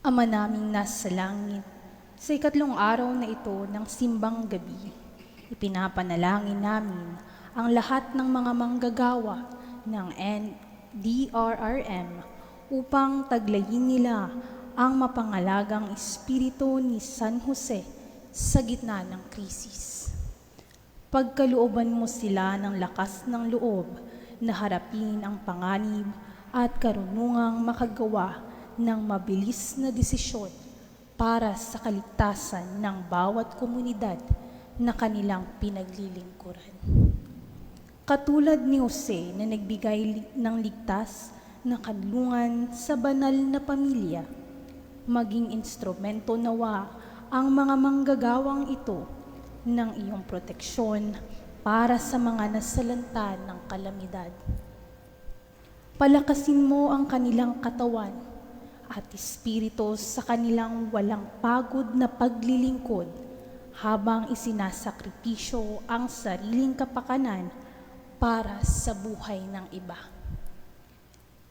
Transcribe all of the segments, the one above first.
Ama naming nasa langit, sa ikatlong araw na ito ng simbang gabi, ipinapanalangin namin ang lahat ng mga manggagawa ng NDRRM upang taglayin nila ang mapangalagang espiritu ni San Jose sa gitna ng krisis. Pagkalooban mo sila ng lakas ng loob na harapin ang panganib at karunungang makagawa ng mabilis na desisyon para sa kaligtasan ng bawat komunidad na kanilang pinaglilingkuran. Katulad ni Jose na nagbigay ng ligtas na kanlungan sa banal na pamilya, maging instrumento nawa ang mga manggagawang ito ng iyong proteksyon para sa mga nasalanta ng kalamidad. Palakasin mo ang kanilang katawan at espiritu sa kanilang walang pagod na paglilingkod habang isinasakripisyo ang sariling kapakanan para sa buhay ng iba.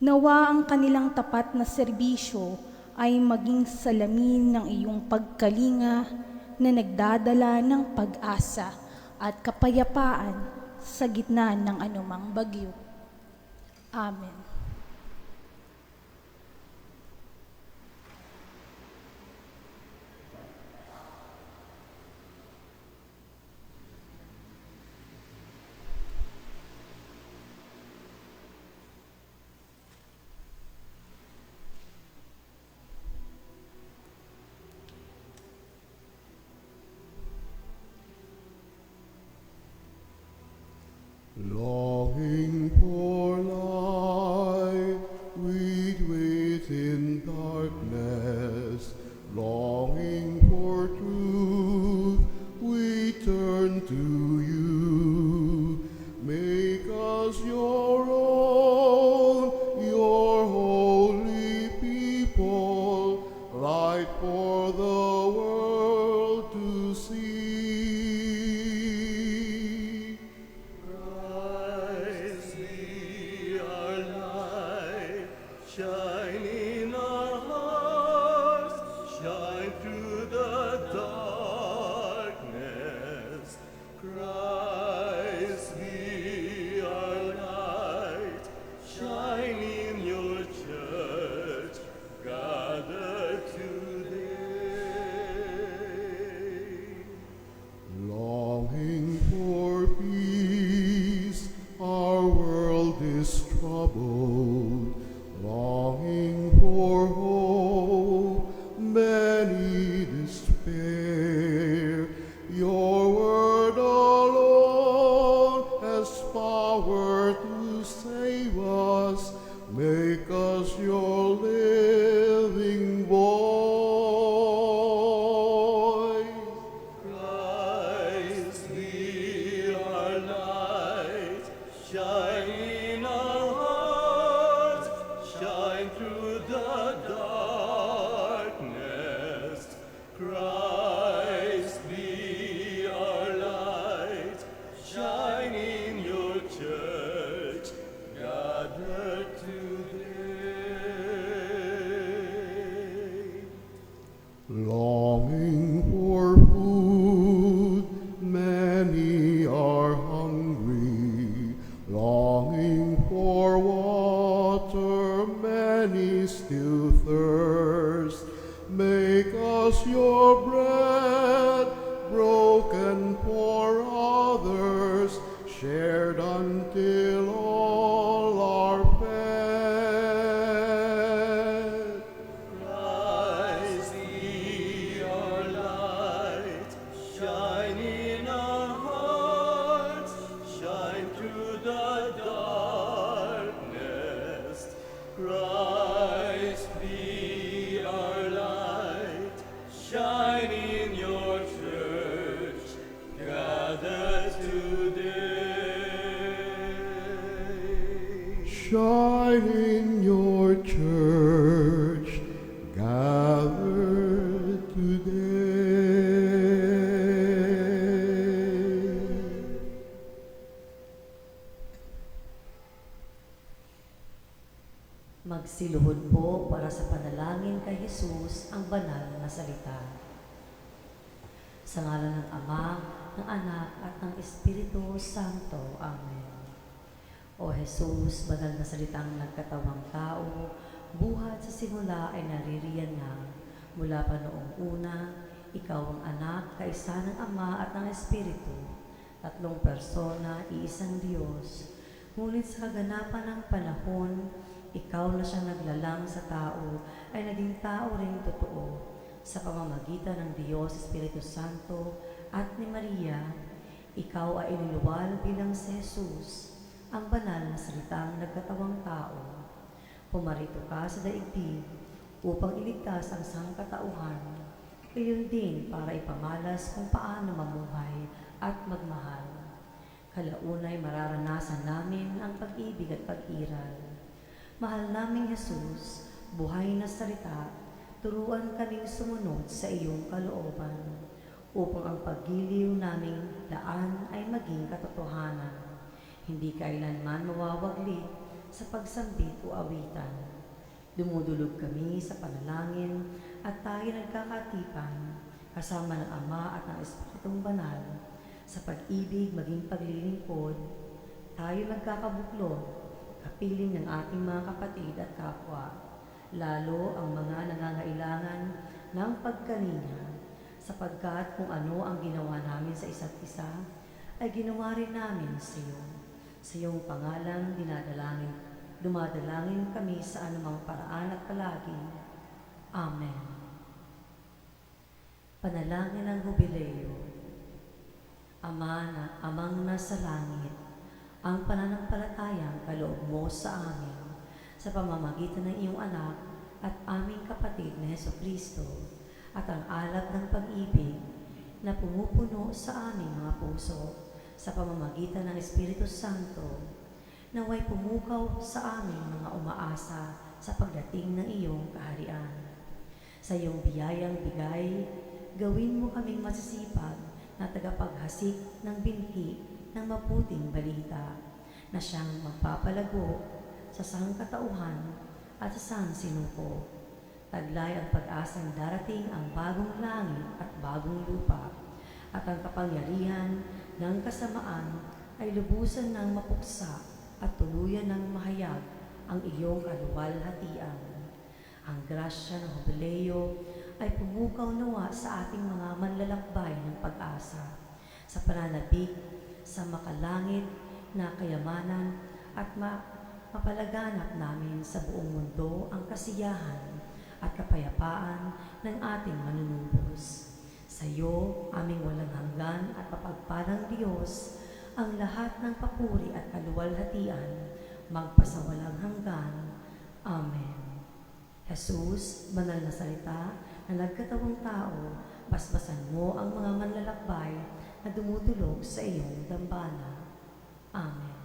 Nawa ang kanilang tapat na serbisyo ay maging salamin ng iyong pagkalinga na nagdadala ng pag-asa at kapayapaan sa gitna ng anumang bagyo. Amen. Longing for light, we wait in darkness. Longing for truth, we turn to you. Make us your own, your holy people, light for the world to see. Shine in our hearts, shine through the darkness. Christ be our light, shine in your church, gathered today. Longing for peace, our world is troubled. Longing for hope, many despair. Your word alone has power to save us. Make us your living voice. Christ be our light, shine in our hearts, shine through the darkness. Christ be our light, shine in your church, gathered today. Longing for food, many are hungry. Longing for water, many still thirst. Make us your bread, broken for others, shared until all are fed. Christ be our light, shine in our hearts, shine through the darkness. Christ be our light, shine in your church, gathered today. Shine in your church, gathered today. Mag Magsiluhod po para sa panalangin kay Jesus ang banal na salita. Sa ngalan ng Ama, ng Anak, at ng Espiritu Santo. Amen. O Jesus, banal na salitang nagkatawang tao, buhat sa simula ay naririyan na. Mula pa noong una, ikaw ang anak, kaisa ng Ama at ng Espiritu. Tatlong persona, iisang Diyos. Ngunit sa kaganapan ng panahon, ikaw na siyang naglalang sa tao, ay naging tao rin totoo. Sa pamamagitan ng Diyos, Espiritu Santo, at ni Maria, ikaw ay iniluwal bilang si Jesus, ang banal na salitang nagkatawang tao. Pumarito ka sa daigdig upang iligtas ang sangkatauhan, gayon din para ipamalas kung paano mamuhay at magmahal. Kalaunay mararanasan namin ang pag-ibig at pag-iral. Mahal naming Jesus, buhay na salita, turuan kaming sumunod sa iyong kalooban, upang ang paggiliw naming daan ay maging katotohanan. Hindi kailanman mawawaglit sa pagsambit o awitan. Dumudulog kami sa panalangin at tayo nagkakatipan kasama ng Ama at ng Espiritong Banal sa pag-ibig maging paglilingkod. Tayo nagkakabuklod, kapiling ng ating mga kapatid at kapwa, lalo ang mga nangangailangan ng pagkalinga, sapagkat kung ano ang ginawa namin sa isa't isa, ay ginawa rin namin sa iyo. Sa iyong pangalan, dumadalangin kami sa anumang paraan at palagi. Amen. Panalangin ng Jubileo. Amang nasa langit, ang pananampalatayang kaloob mo sa amin, sa pamamagitan ng iyong anak at aming kapatid na Jesucristo, at ang alab ng pag-ibig na pumupuno sa aming mga puso sa pamamagitan ng Espiritu Santo, naway pumukaw sa aming mga umaasa sa pagdating ng iyong kaharian. Sa iyong biyayang bigay, gawin mo kaming masisipag na tagapaghasik ng binhi ng mabuting balita na siyang magpapalago sa sangkatauhan at sa sansinuko. Taglay ang pag-asang darating ang bagong langit at bagong lupa, at ang kapangyarihan ng kasamaan ay lubusan ng mapuksa at tuluyan ng mahayag ang iyong kaluwalhatian. Ang grasya ng Jubileo ay pumukaw nawa sa ating mga manlalakbay ng pag-asa, sa pananabik sa makalangit na kayamanan at mapalaganap namin sa buong mundo ang kasiyahan at kapayapaan ng ating manunubos. Sa iyo, aming walang hanggan at mapagpalang Diyos, ang lahat ng papuri at kaluwalhatian, magpasawalang hanggan. Amen. Jesus, banal na salita na nagkatawang tao, basbasan mo ang mga manlalakbay na dumudulog sa iyong dambana. Amen.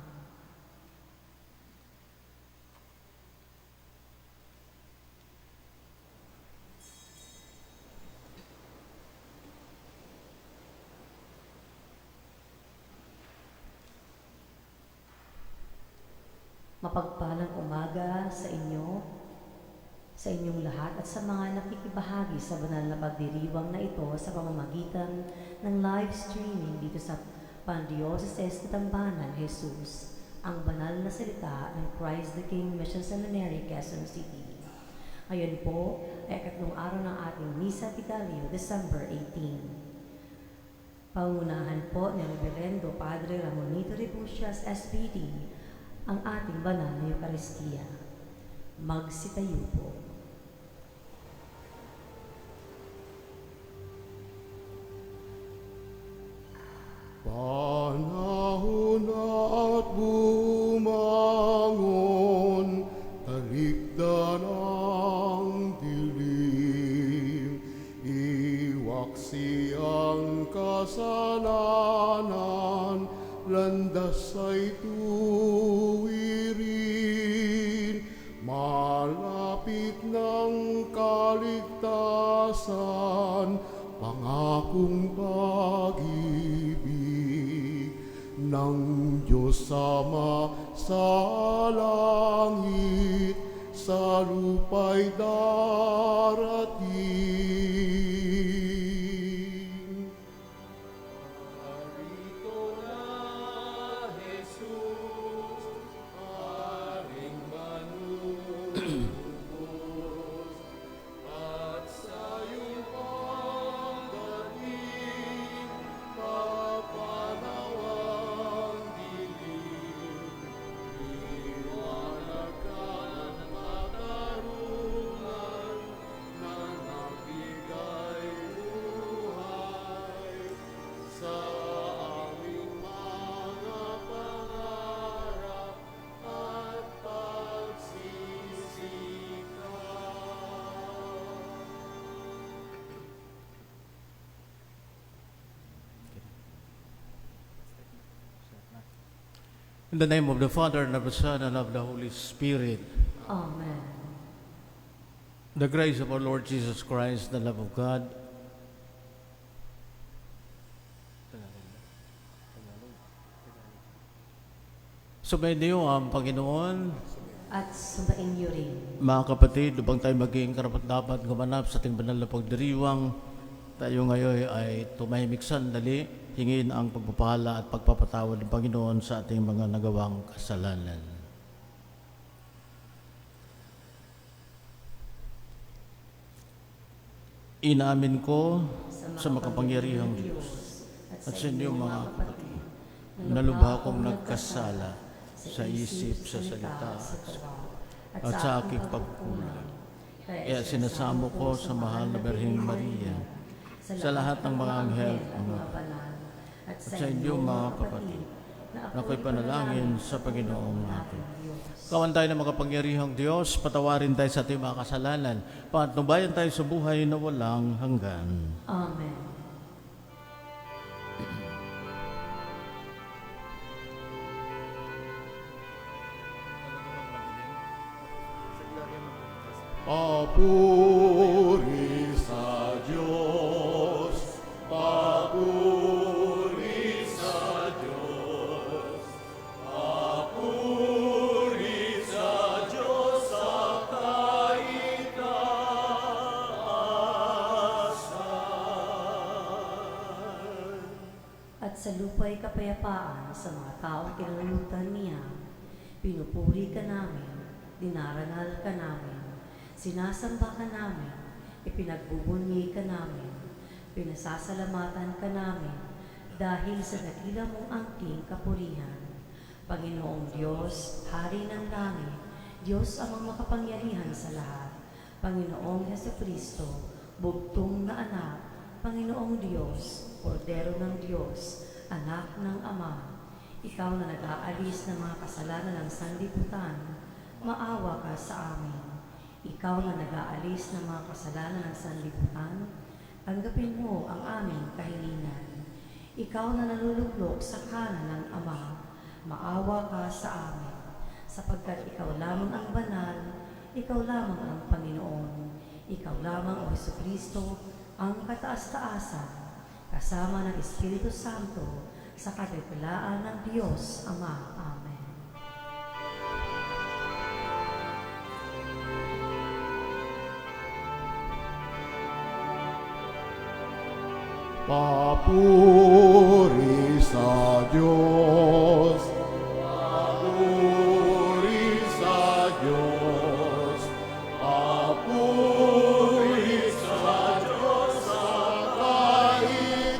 Mapagpalang umaga sa inyo, sa inyong lahat at sa mga nakikibahagi sa banal na pagdiriwang na ito sa pamamagitan ng live streaming dito sa Pandiocese ng Tambanan, Jesus, ang banal na salita ng Christ the King Mission Seminary, Quezon City. Ngayon po ay 3 araw ng ating Misa Vitalio, December 18. Pangunahan po ni Reverendo Padre Ramonito Rebucias, SPD, ang ating banal na Eucharistia. Magsitayo po. Panahon at bumangon, talikdan ang dilim, iwaksi ang kasalanan, landas ay tuwirin, malapit ng kaligtasan, pangakong pag-ibig ng Diyos Ama sa langit, sa lupa'y darating. Narito na, Jesus, aring manunubos, at sa iyong pagdating, kapanawang dilim. Liwanag ka ng katarungan na nagbigay buhay sa aming mga pangarap at pagsisikap. In the name of the Father, and of the Son, and of the Holy Spirit, Amen. the grace of our Lord Jesus Christ, the love of God, sumayin niyo ang Panginoon, At sumain niyo rin. mga kapatid, upang tayo maging karapat-dapat gumanap sa ating banal na pagdiriwang, tayo ngayon ay tumahimik sandali, hingin ang pagpapala at pagpapatawad ng Panginoon sa ating mga nagawang kasalanan. Inaamin ko sa makapangyarihang Diyos at sa inyong mga kapatid na lubha akong nagkasala sa isip, sa salita, at sa aking pagkulang. Kaya sinasamo ko sa mahal na Birheng Maria, sa lahat ng mga anghel, at sa inyong mga kapatid, na ako'y panalangin sa Panginoong natin. Kawan tayo ng makapangyarihang Diyos, patawarin tayo sa ating mga kasalanan, patnubayan tayo sa buhay na walang hanggan. Amen. Papuri sa Diyos, papuri sa Diyos, papuri sa Diyos sa kaitaasan. At sa lupa'y kapayapaan sa mga taong kinalulutan niya. Pinupuri ka namin, dinarangal ka namin, sinasamba ka namin, ipinagbubunyi ka namin, pinasasalamatan ka namin, dahil sa dakila mong angking kapurihan. Panginoong Diyos, Hari ng langit, Diyos amang makapangyarihan sa lahat, Panginoong Jesucristo, bugtong na anak, Panginoong Diyos, Kordero ng Diyos, anak ng Ama, ikaw na nag-aalis ng mga kasalanan ng sanlibutan, maawa ka sa amin. Ikaw na nag-aalis ng mga kasalanan ng sanlibutan, tanggapin mo ang aming kahilingan. Ikaw na nalulublok sa kanan ng Ama, maawa ka sa amin. Sapagkat ikaw lamang ang banal, ikaw lamang ang Panginoon, ikaw lamang o Jesucristo ang kataas-taasan, kasama ng Espiritu Santo, sa katipulaan ng Diyos Ama. Amen. Papuri sa Diyos, papuri sa Diyos, papuri sa Diyos sa kaitaasan.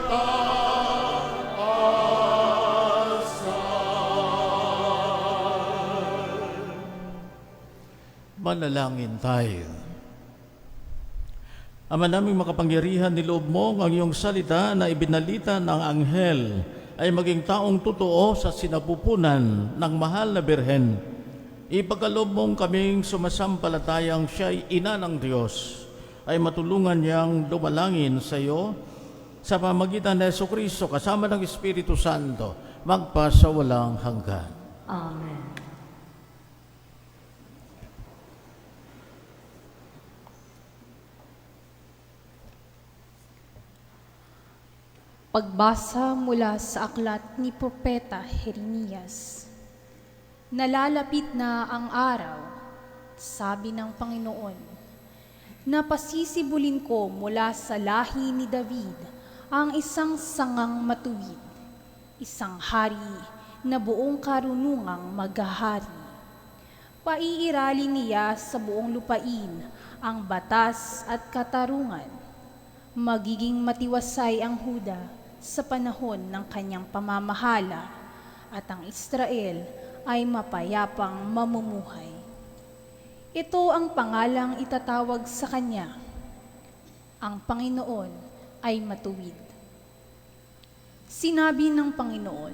Manalangin tayo. Ama naming makapangyarihan, niloob mo ang iyong salita na ibinalita ng anghel ay maging taong totoo sa sinapupunan ng mahal na Birhen. Ipagkaloob mong kaming sumasampalatayang siya'y ina ng Diyos, ay matulungan niyang dumalangin sa iyo sa pamagitan ng Jesucristo kasama ng Espiritu Santo, magpasawalang hanggan. Amen. Pagbasa mula sa aklat ni Propeta Jeremias. Nalalapit na ang araw sabi ng Panginoon, napasisibulin ko mula sa lahi ni David ang isang sangang matuwid, isang hari na buong karunungang maghahari. Paiiralin niya sa buong lupain ang batas at katarungan. Magiging matiwasay ang Huda sa panahon ng kanyang pamamahala at ang Israel ay mapayapang mamumuhay. Ito ang pangalang itatawag sa kanya. Ang Panginoon ay matuwid. Sinabi ng Panginoon,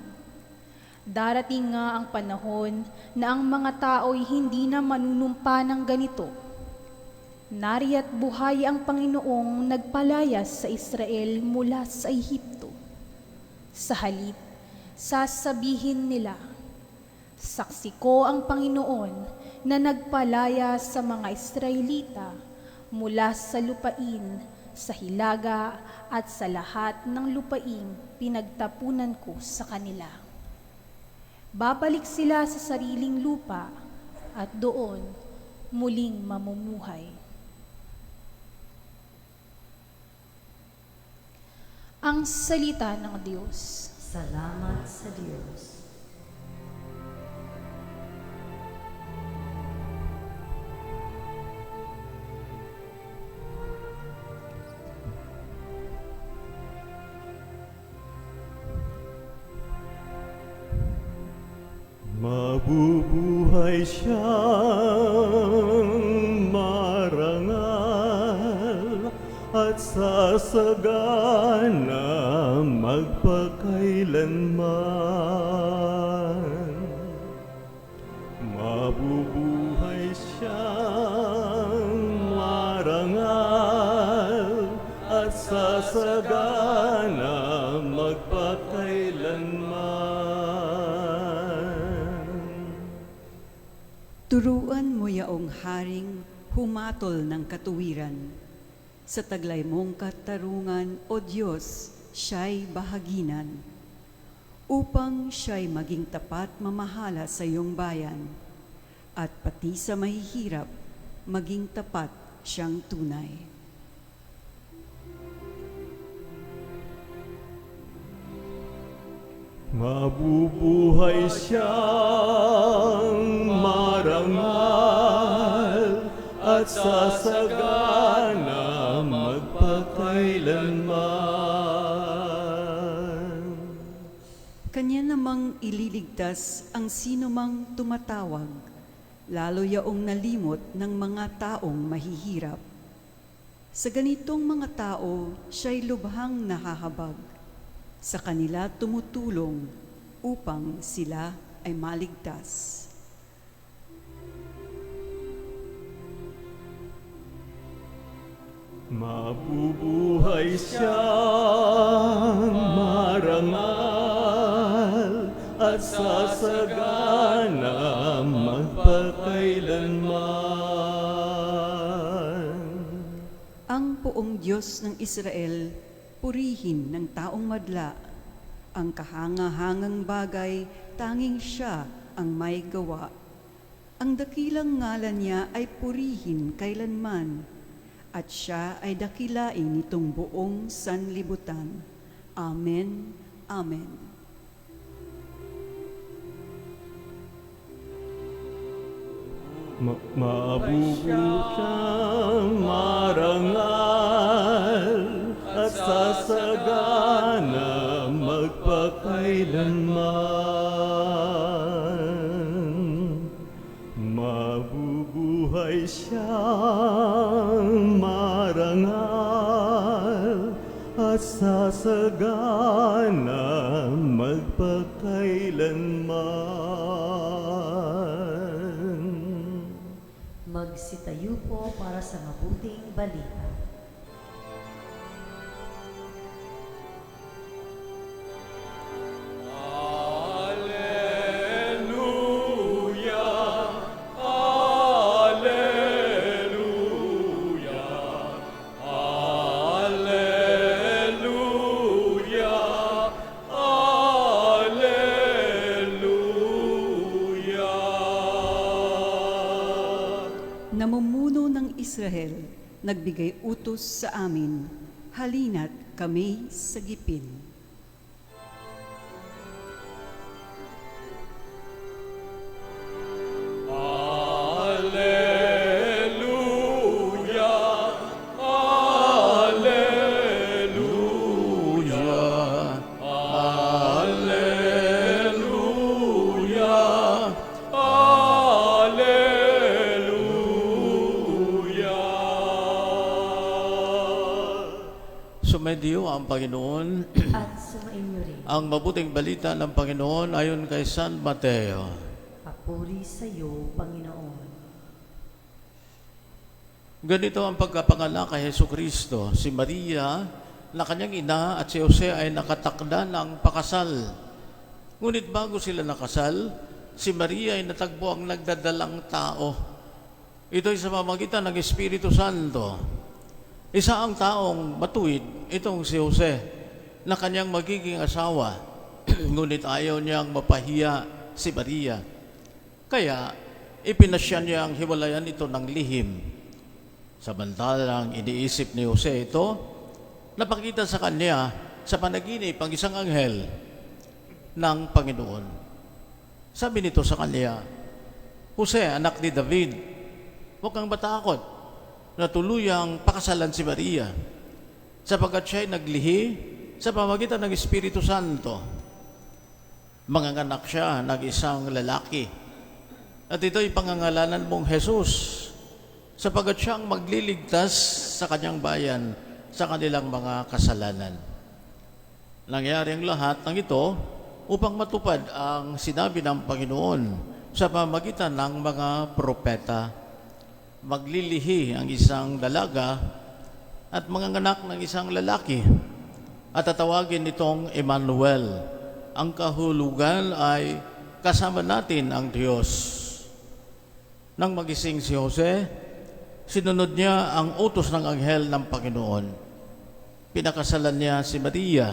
darating nga ang panahon na ang mga tao'y hindi na manunumpa ng ganito. Nariya't buhay ang Panginoong nagpalayas sa Israel mula sa Ehipto. Sa halip, sasabihin nila, saksi ko ang Panginoon na nagpalaya sa mga Israelita mula sa lupain, sa hilaga at sa lahat ng lupaing pinagtapunan ko sa kanila. Babalik sila sa sariling lupa at doon muling mamumuhay. Ang salita ng Diyos. Salamat sa Diyos. Mabubuhay siyang marangal at sasagana magpakailanman. Mabubuhay siyang marangal at sasagana magpakailanman. Turuan mo yaong haring humatol ng katuwiran. Sa taglay mong katarungan, O Diyos, siya'y bahaginan. Upang siya'y maging tapat mamahala sa iyong bayan, at pati sa mahihirap, maging tapat siyang tunay. Mabubuhay siyang marangal at sasagana magpakailanman. Kanya namang ililigtas ang sinumang tumatawag, lalo yaong nalimot ng mga taong mahihirap. Sa ganitong mga tao, siya'y lubhang nahahabag. Sa kanila tumutulong upang sila ay maligtas. Mabubuhay siyang marangal at sasagana magpakailanman. Ang poong Diyos ng Israel, purihin ng taong madla. Ang kahangahangang bagay, tanging siya ang may gawa. Ang dakilang ngalan niya ay purihin kailanman, at siya ay dakilain nitong buong sanlibutan. Amen. Amen. Mabubuhay marangal at sasagana magpakailanman. Mabubuhay siyang marangal at sasagana magpakailanman. Magsitayo po para sa mabuting balita. Israel, nagbigay utos sa amin, halina't kami sagipin. Alleluia, alleluia, alleluia, alleluia. Sumediyo ang Panginoon. At sumainyo rin. Ang mabuting balita ng Panginoon ayon kay San Mateo. Papuri sa iyo, Panginoon. Ganito ang pagkapanganak kay Jesucristo. Si Maria, na kanyang ina, at si Jose ay nakatakda ng pakasal. Ngunit bago sila nakasal, si Maria ay natagpo ang nagdadalang tao. Ito ay sa pamamagitan ng Espiritu Santo. Isa ang taong matuwid, itong si Jose, na kanyang magiging asawa. Ngunit ayaw niyang mapahiya si Maria. Kaya, ipinasya niya ang hiwalayan ito ng lihim. Samantalang iniisip ni Jose ito, napakita sa kanya sa panaginip ang isang anghel ng Panginoon. Sabi nito sa kanya, Jose, anak ni David, huwag kang matakot na tuluyang pakasalan si Maria, sapagkat siya ay naglihi sa pamamagitan ng Espiritu Santo. Manganganak siya ng isang lalaki, at ito'y pangangalanan mong Jesus, sapagkat siyang magliligtas sa kanyang bayan sa kanilang mga kasalanan. Nangyari ang lahat ng ito upang matupad ang sinabi ng Panginoon sa pamamagitan ng mga propeta. Maglilihi ang isang dalaga at manganganak ng isang lalaki, at tatawagin itong Emmanuel. Ang kahulugan ay kasama natin ang Diyos. Nang magising si Jose, sinunod niya ang utos ng anghel ng Panginoon. Pinakasalan niya si Maria.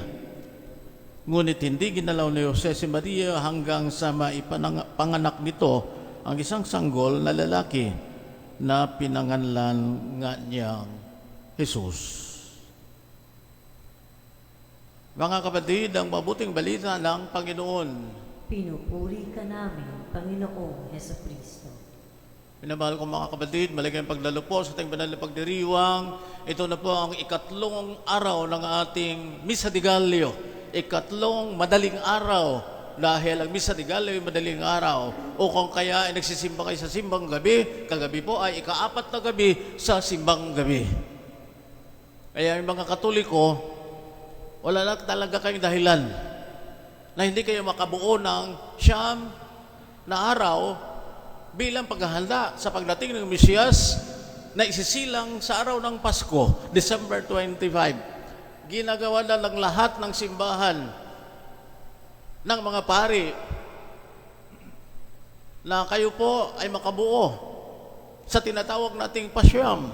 Ngunit hindi ginalaw ni Jose si Maria hanggang sa maipanganak nito ang isang sanggol na lalaki na pinanganlan nga niyang Jesus. Mga kapatid, ang mabuting balita ng Panginoon. Pinupuri ka namin, Panginoong Hesukristo. Pinamahal ko mga kapatid, maligayang pagdalo po sa ating banal na pagdiriwang. Ito na po ang ikatlong araw ng ating Misa de Gallio. Ikatlong madaling araw, dahil ang Misa de Gallio ay madaling araw. O kung kaya ay nagsisimba kayo sa simbang gabi, kagabi po ay ikaapat na gabi sa simbang gabi. Kaya yung mga Katoliko, wala na talaga kayong dahilan na hindi kayo makabuo ng siyam na araw bilang paghahanda sa pagdating ng Mesiyas na isisilang sa araw ng Pasko, December 25. Ginagawa na ng lahat ng simbahan ng mga pari na kayo po ay makabuo sa tinatawag nating pasyam.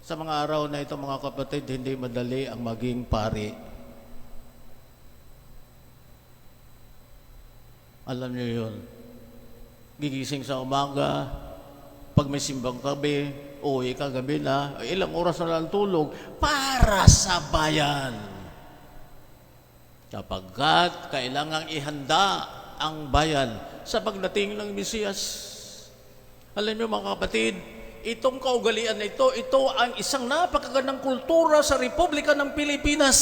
Sa mga araw na ito, mga kapatid, hindi madali ang maging pari. Alam niyo yun. Gigising sa umaga, pag may simbang gabi, uwi ka gabi na, ilang oras na lang tulog para sa bayan. Sapagkat kailangang ihanda ang bayan sa pagdating ng Mesiyas. Alam niyo mga kapatid, itong kaugalian na ito ang isang napakagandang kultura sa Republika ng Pilipinas.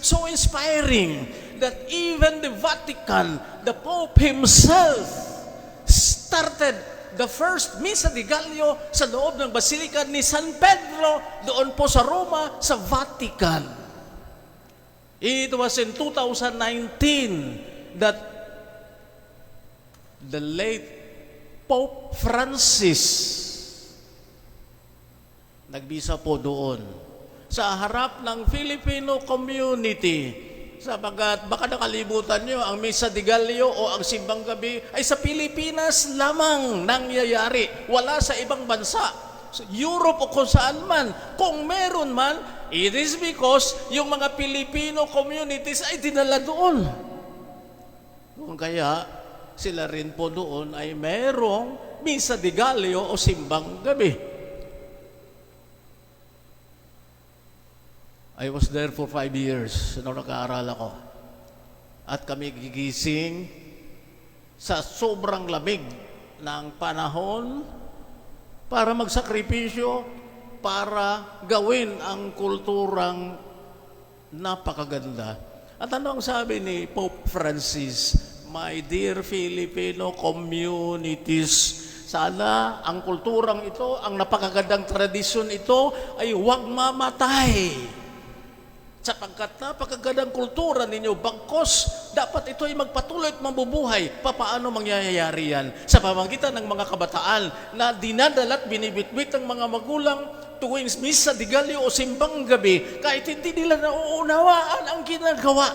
So inspiring that even the Vatican, the Pope himself, started the first Misa de Gallio sa loob ng Basilika ni San Pedro doon po sa Roma, sa Vatican. It was in 2019 that the late Pope Francis nagbisa po doon sa harap ng Filipino community, sapagkat baka nakalimutan nyo, ang Misa de Gallio o ang simbang gabi ay sa Pilipinas lamang nangyayari. Wala sa ibang bansa, sa Europe o kung saan man. Kung meron man, it is because yung mga Filipino communities ay dinala doon. Kung kaya, sila rin po doon ay merong Misa de Gallio o simbang gabi. I was there for 5 years nung nakaaral ako. At kami gigising sa sobrang lamig ng panahon para magsakripisyo, para gawin ang kulturang napakaganda. At ano ang sabi ni Pope Francis? My dear Filipino communities, sana ang kulturang ito, ang napakagandang tradisyon ito ay huwag mamatay. Sapagkat napakagandang kultura ninyo, bagkos, dapat ito ay magpatuloy at mabubuhay. Paano mangyayari yan? Sa pamamagitan ng mga kabataan na dinadala at binibitbit ng mga magulang tuwing misa, digalyo o simbang gabi, kahit hindi nila nauunawaan ang ginagawa.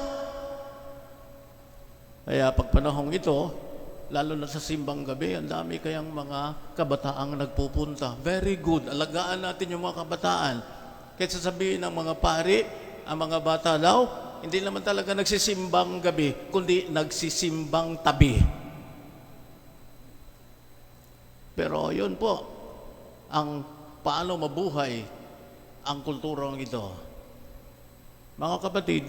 Kaya pag panahong ito, lalo na sa simbang gabi, ang dami kayang mga kabataang nagpupunta. Very good. Alagaan natin yung mga kabataan. Kaya sasabihin ng mga pari, ang mga bata daw, hindi naman talaga nagsisimbang gabi, kundi nagsisimbang tabi. Pero yun po, ang paano mabuhay ang kulturang ito. Mga kapatid,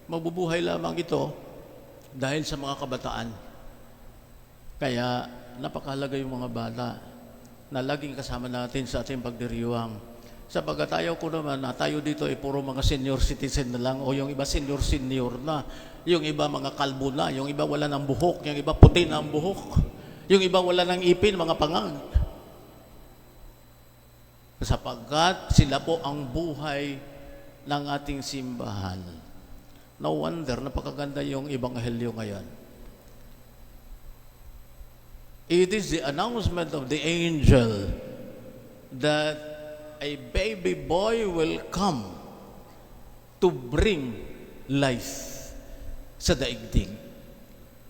mabubuhay lamang ito dahil sa mga kabataan. Kaya napakahalaga yung mga bata na laging kasama natin sa ating pagdiriwang. Sapagkat ayaw ko naman na tayo dito ay puro mga senior citizen na lang o yung iba senior na, yung iba mga kalbo na, yung iba wala ng buhok, yung iba puti na ang buhok, yung iba wala ng ipin, mga pangag. Sapagkat sila po ang buhay ng ating simbahan. No wonder, napakaganda yung ebanghelyo ngayon. It is the announcement of the angel that a baby boy will come to bring life sa daigdig.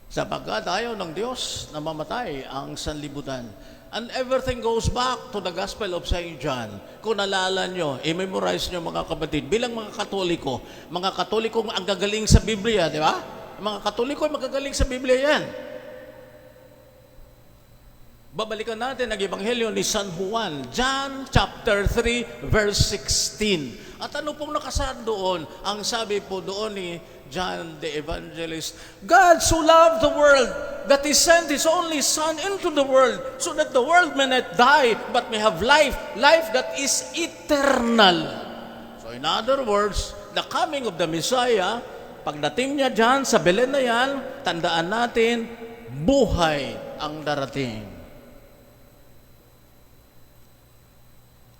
Sapagkat ayaw ng Diyos na mamatay ang sanlibutan. And everything goes back to the Gospel of St. John. Kung nalala nyo, i-memorize nyo mga kapatid, bilang mga Katoliko ang gagaling sa Biblia, di ba? Mga Katoliko ay magagaling sa Biblia yan. Babalikan natin ang Ebanghelyo ni San Juan, John chapter 3, verse 16. At ano pong nakasaad doon? Ang sabi po doon ni John the Evangelist, God so loved the world that He sent His only Son into the world so that the world may not die but may have life that is eternal. So in other words, the coming of the Messiah, pagdating niya dyan sa Belen na yan, tandaan natin, buhay ang darating.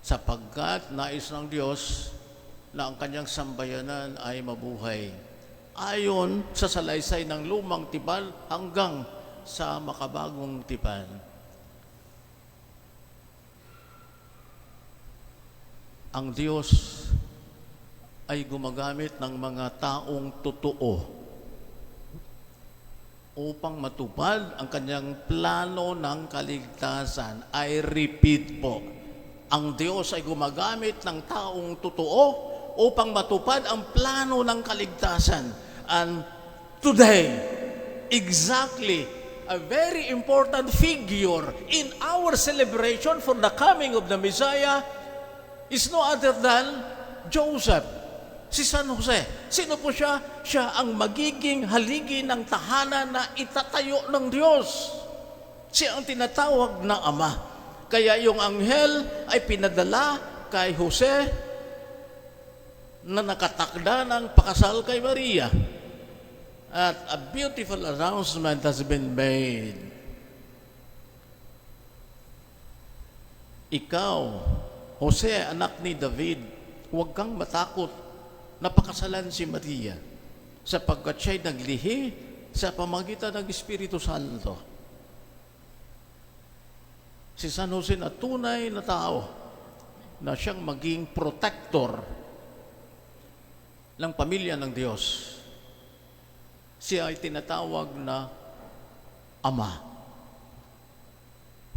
Sapagkat nais ng Diyos na ang kanyang sambayanan ay mabuhay. Ayon sa salaysay ng lumang tipan hanggang sa makabagong tipan. Ang Diyos ay gumagamit ng mga taong totoo upang matupad ang kanyang plano ng kaligtasan. I repeat po, ang Diyos ay gumagamit ng taong totoo upang matupad ang plano ng kaligtasan. And today, exactly, a very important figure in our celebration for the coming of the Messiah is no other than Joseph, si San Jose. Sino po siya? Siya ang magiging haligi ng tahanan na itatayo ng Diyos. Siya ang tinatawag na Ama. Kaya yung anghel ay pinadala kay Jose na nakatakda ng pakasal kay Maria. At a beautiful announcement has been made. Ikaw, Jose, anak ni David, huwag kang matakot na pakasalan si Maria sapagkat siya'y naglihi sa pamagitan ng Espiritu Santo. Si San Jose na tunay na tao na siyang maging protector ng pamilya ng Diyos. Siya ay tinatawag na Ama,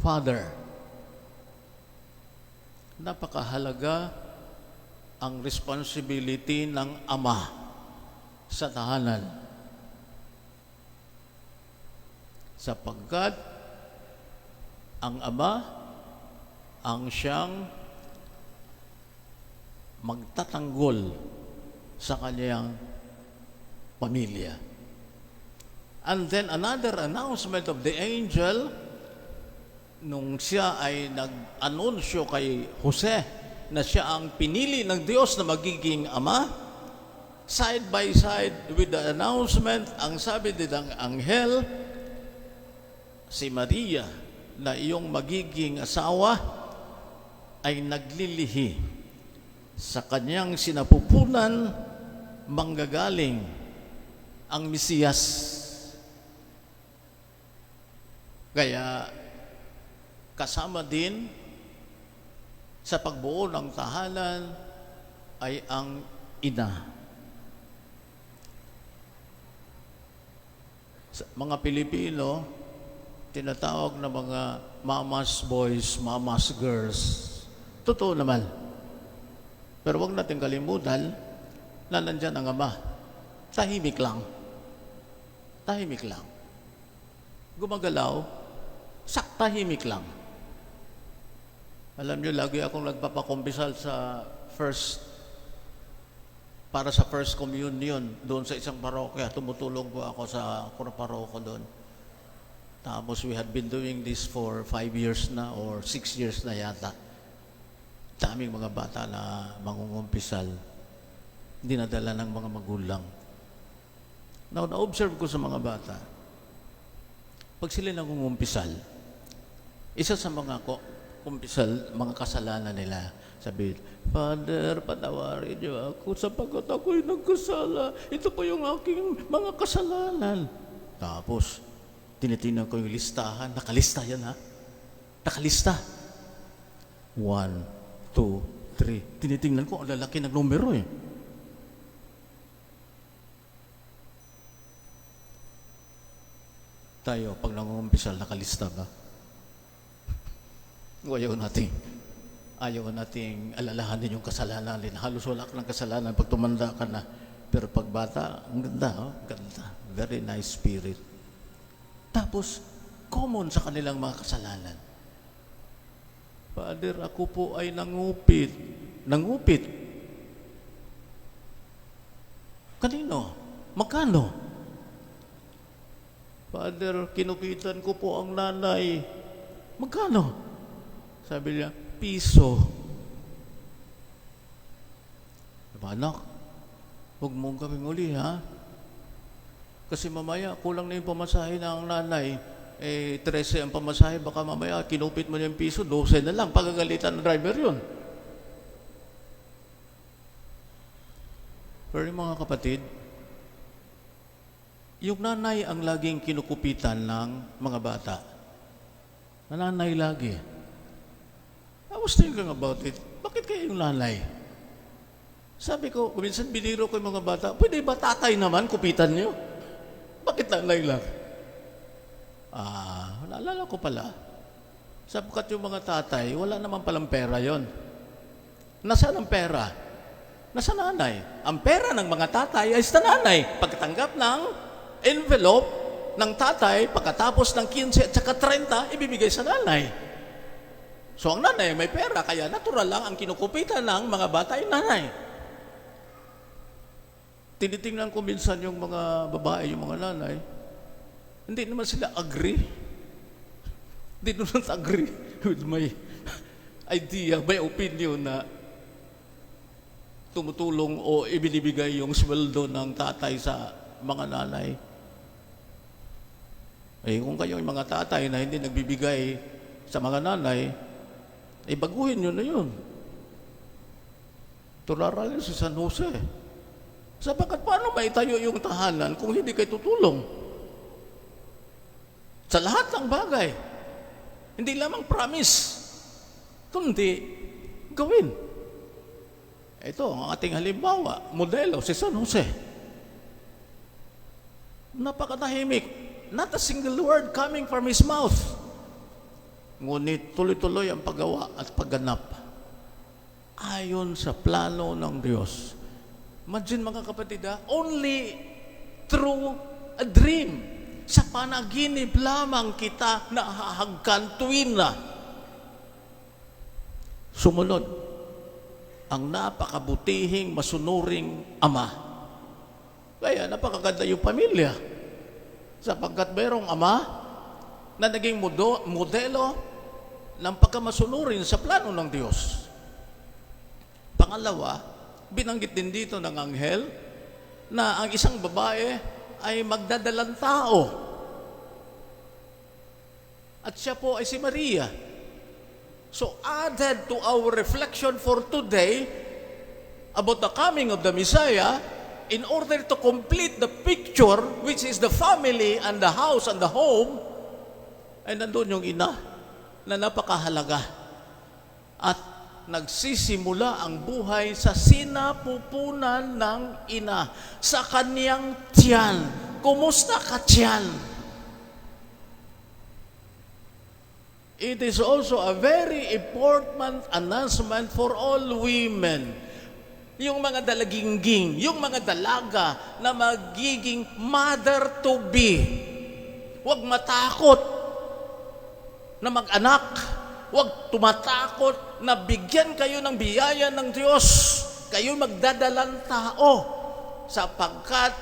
Father. Napakahalaga ang responsibility ng Ama sa tahanan. Sapagkat ang Ama ang siyang magtatanggol sa kanyang pamilya. And then another announcement of the angel, nung siya ay nag-anunsyo kay Jose na siya ang pinili ng Diyos na magiging ama, side by side with the announcement, ang sabi din ng anghel, si Maria na iyong magiging asawa ay naglilihi sa kanyang sinapupunan manggagaling ang Mesiyas. Kaya kasama din sa pagbuo ng tahanan ay ang ina. Sa mga Pilipino, tinatawag na mga mama's boys, mama's girls. Totoo naman. Pero huwag natin kalimutan na nandyan ang ama. Tahimik lang. Tahimik lang. Gumagalaw, tahimik lang. Alam niyo, lagi akong nagpapakumpisal para sa first communion doon sa isang parokya. Tumutulong po ako sa paroko doon. Tapos we had been doing this for 5 years na or 6 years na yata. Daming mga bata na mangungumpisal. Dinadala ng mga magulang. Now, na-observe ko sa mga bata, pag sila nangungumpisal, isa sa mga kumpisal, mga kasalanan nila, sabi, Father, patawarin niyo ako sapagkat ako'y nagkasala. Ito po yung aking mga kasalanan. Tapos, tinitingnan ko yung listahan. Nakalista yan, ha? Nakalista. 1, 2, 3. Tinitingnan ko, ang lalaki ng numero, eh. Tayo, pag nangungumpisal, nakalista ba? Ayaw nating alalahanin yung kasalanan natin. Halos wala ka ng kasalanan pag tumanda ka na. Pero pag bata, ang ganda, oh, ganda. Very nice spirit. Tapos, common sa kanilang mga kasalanan. Father, ako po ay nangupit. Nangupit? Kanino? Magkano? Father, kinupitan ko po ang nanay. Magkano? Sabi niya, piso. Diba, anak? Huwag mong kaming uli, ha? Kasi mamaya, kulang na yung pamasahe ng nanay. 13 ang pamasahe, baka mamaya, kinupit mo niya yung piso, 12 na lang. Pagagalitan ng driver yun. Pero yung mga kapatid, yung nanay ang laging kinukupitan ng mga bata. Nanay lagi. I was thinking about it. Bakit kaya yung nanay? Sabi ko, minsan biniro ko yung mga bata, pwede ba tatay naman kupitan niyo? Bakit nanay lang? Naalala ko pala. Sapagkat yung mga tatay, wala naman palang pera yon. Nasaan ang pera? Nasa nanay. Ang pera ng mga tatay ay sa nanay. Pagkatanggap ng envelope ng tatay, pagkatapos ng 15 at saka 30, ibibigay sa nanay. So ang nanay may pera, kaya natural lang ang kinukupitan ng mga bata ay nanay. Tinitingnan ko minsan yung mga babae, yung mga nanay, hindi naman sila agree. Hindi naman agree with my idea, my opinion na tumutulong o ibinibigay yung sweldo ng tatay sa mga nanay. Kung kayo yung mga tatay na hindi nagbibigay sa mga nanay, baguhin nyo na yun. Turaralin sa San Jose. Sapagkat paano maitayo yung tahanan kung hindi kayo tutulong? Sa lahat ng bagay. Hindi lamang promise, kundi gawin. Ito, ang ating halimbawa, modelo, si San Jose. Napakatahimik. Not a single word coming from his mouth. Ngunit tuloy-tuloy ang paggawa at pagganap ayon sa plano ng Diyos. Imagine mga kapatid, only through a dream, sa panaginip lamang kita nahahagkan tuwin na sumunod ang napakabutihing, masunuring ama. Kaya napakaganda yung pamilya. Sapagkat mayroong ama na naging modelo ng pagkamasunurin sa plano ng Diyos. Pangalawa, binanggit din dito ng anghel na ang isang babae ay magdadalang tao. At siya po ay si Maria. So added to our reflection for today about the coming of the Messiah, in order to complete the picture, which is the family and the house and the home, ay nandun yung ina na napakahalaga. At nagsisimula ang buhay sa sinapupunan ng ina, sa kaniyang tiyan. Kumusta ka tiyan? It is also a very important announcement for all women. Yung mga dalagingging, yung mga dalaga na magiging mother-to-be. Huwag matakot na mag-anak. Huwag tumatakot na bigyan kayo ng biyaya ng Diyos. Kayo magdadalang tao sapagkat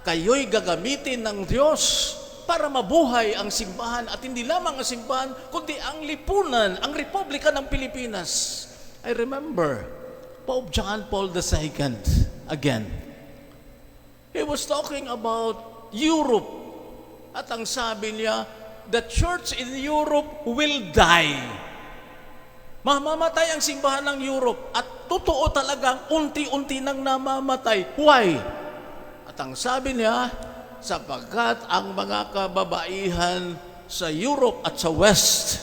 kayo'y gagamitin ng Diyos para mabuhay ang simbahan, at hindi lamang ang simbahan, kundi ang lipunan, ang Republika ng Pilipinas. I remember Pope John Paul II again. He was talking about Europe, at ang sabi niya, the church in Europe will die. Mamamatay ang simbahan ng Europe, at totoo talagang unti-unti nang namamatay. Why? At ang sabi niya, sapagkat ang mga kababaihan sa Europe at sa West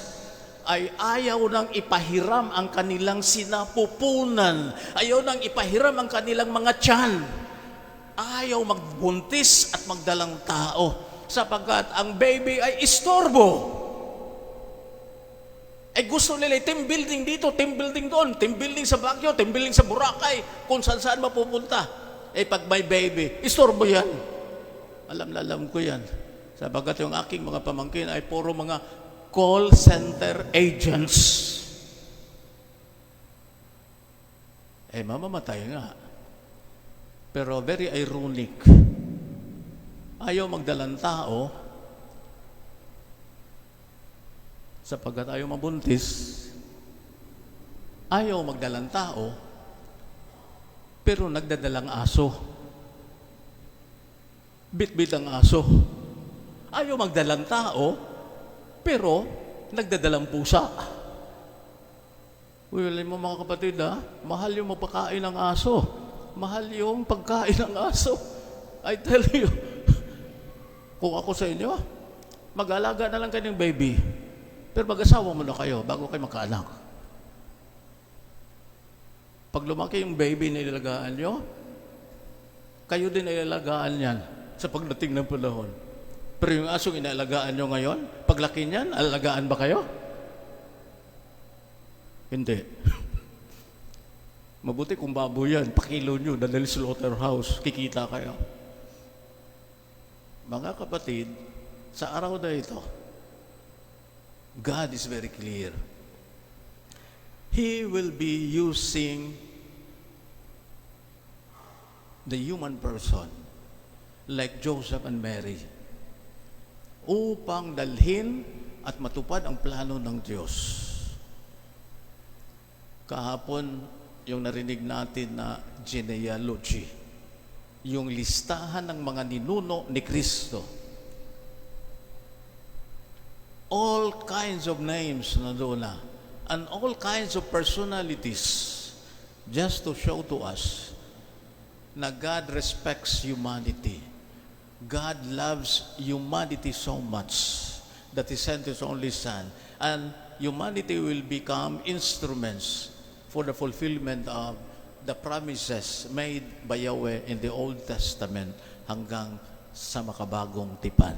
ay ayaw nang ipahiram ang kanilang sinapupunan, ayaw nang ipahiram ang kanilang mga tiyan, ayaw magbuntis at magdalang tao, sapagkat ang baby ay istorbo. Ay gusto nila team building dito, team building doon, team building sa Baguio, team building sa Boracay, kung saan mapupunta. Eh pag may baby, istorbo yan. Alam ko yan. Sabagat yung aking mga pamangkin ay puro mga call center agents. Eh, mamamatay nga. Pero very ironic. Ayaw magdalang tao sapagkat ayaw mabuntis. Ayaw magdalang tao pero nagdadalang aso. Bit-bit ang aso. Ayaw magdalang tao, pero nagdadalang pusa. Alam mo mga kapatid, mahal yung mapakain ng aso. Mahal yung pagkain ng aso. I tell you, kung ako sa inyo, mag-alaga na lang kayo ng baby. Pero mag-asawa mo na kayo bago kayo magkaanak. Pag lumaki yung baby na ilalagaan nyo, kayo din ay ilalagaan yan sa pagdating ng panahon. Pero yung asong inaalagaan nyo ngayon, paglaki niyan, alagaan ba kayo? Hindi. Mabuti kung baboy yan, pakilo nyo, dadali sa slaughterhouse, kikita kayo. Mga kapatid, sa araw na ito, God is very clear. He will be using the human person like Joseph and Mary upang dalhin at matupad ang plano ng Diyos. Kahapon, yung narinig natin na genealogy, yung listahan ng mga ninuno ni Kristo. All kinds of names na doon na, and all kinds of personalities, just to show to us na God respects humanity. God loves humanity so much that He sent His only Son. And humanity will become instruments for the fulfillment of the promises made by Yahweh in the Old Testament hanggang sa makabagong tipan.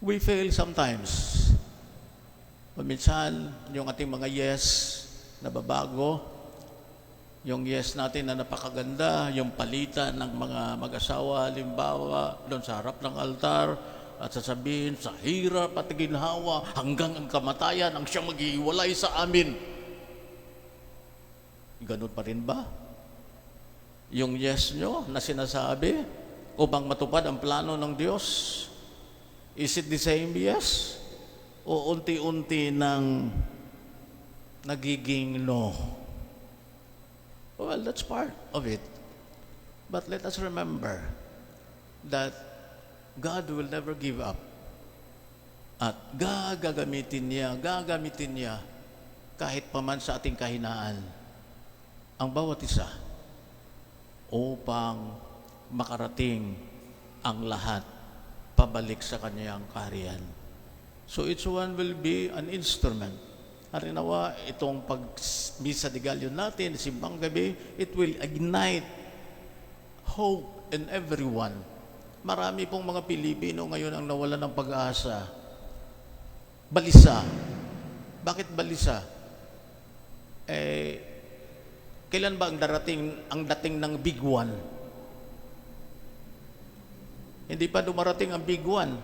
We fail sometimes. Paminsan, yung ating mga yes, nababago. Yung yes natin na napakaganda, yung palitan ng mga mag-asawa, halimbawa, doon sa harap ng altar, at sasabihin, sa hirap at ginhawa, hanggang ang kamatayan ang siyang mag-iwalay sa amin. Ganun pa rin ba? Yung yes nyo na sinasabi upang matupad ang plano ng Diyos, is it the same yes? O unti-unti nang nagiging no? Well, that's part of it. But let us remember that God will never give up. At gagamitin niya kahit paman sa ating kahinaan ang bawat isa upang makarating ang lahat pabalik sa kanyang kaharian. So each one will be an instrument. Harinawa, itong pag-misa de Gallo natin, simbang gabi, it will ignite hope in everyone. Marami pong mga Pilipino ngayon ang nawalan ng pag-asa. Balisa. Bakit balisa? Kailan ba ang dating ng Big One? Hindi pa dumarating ang Big One.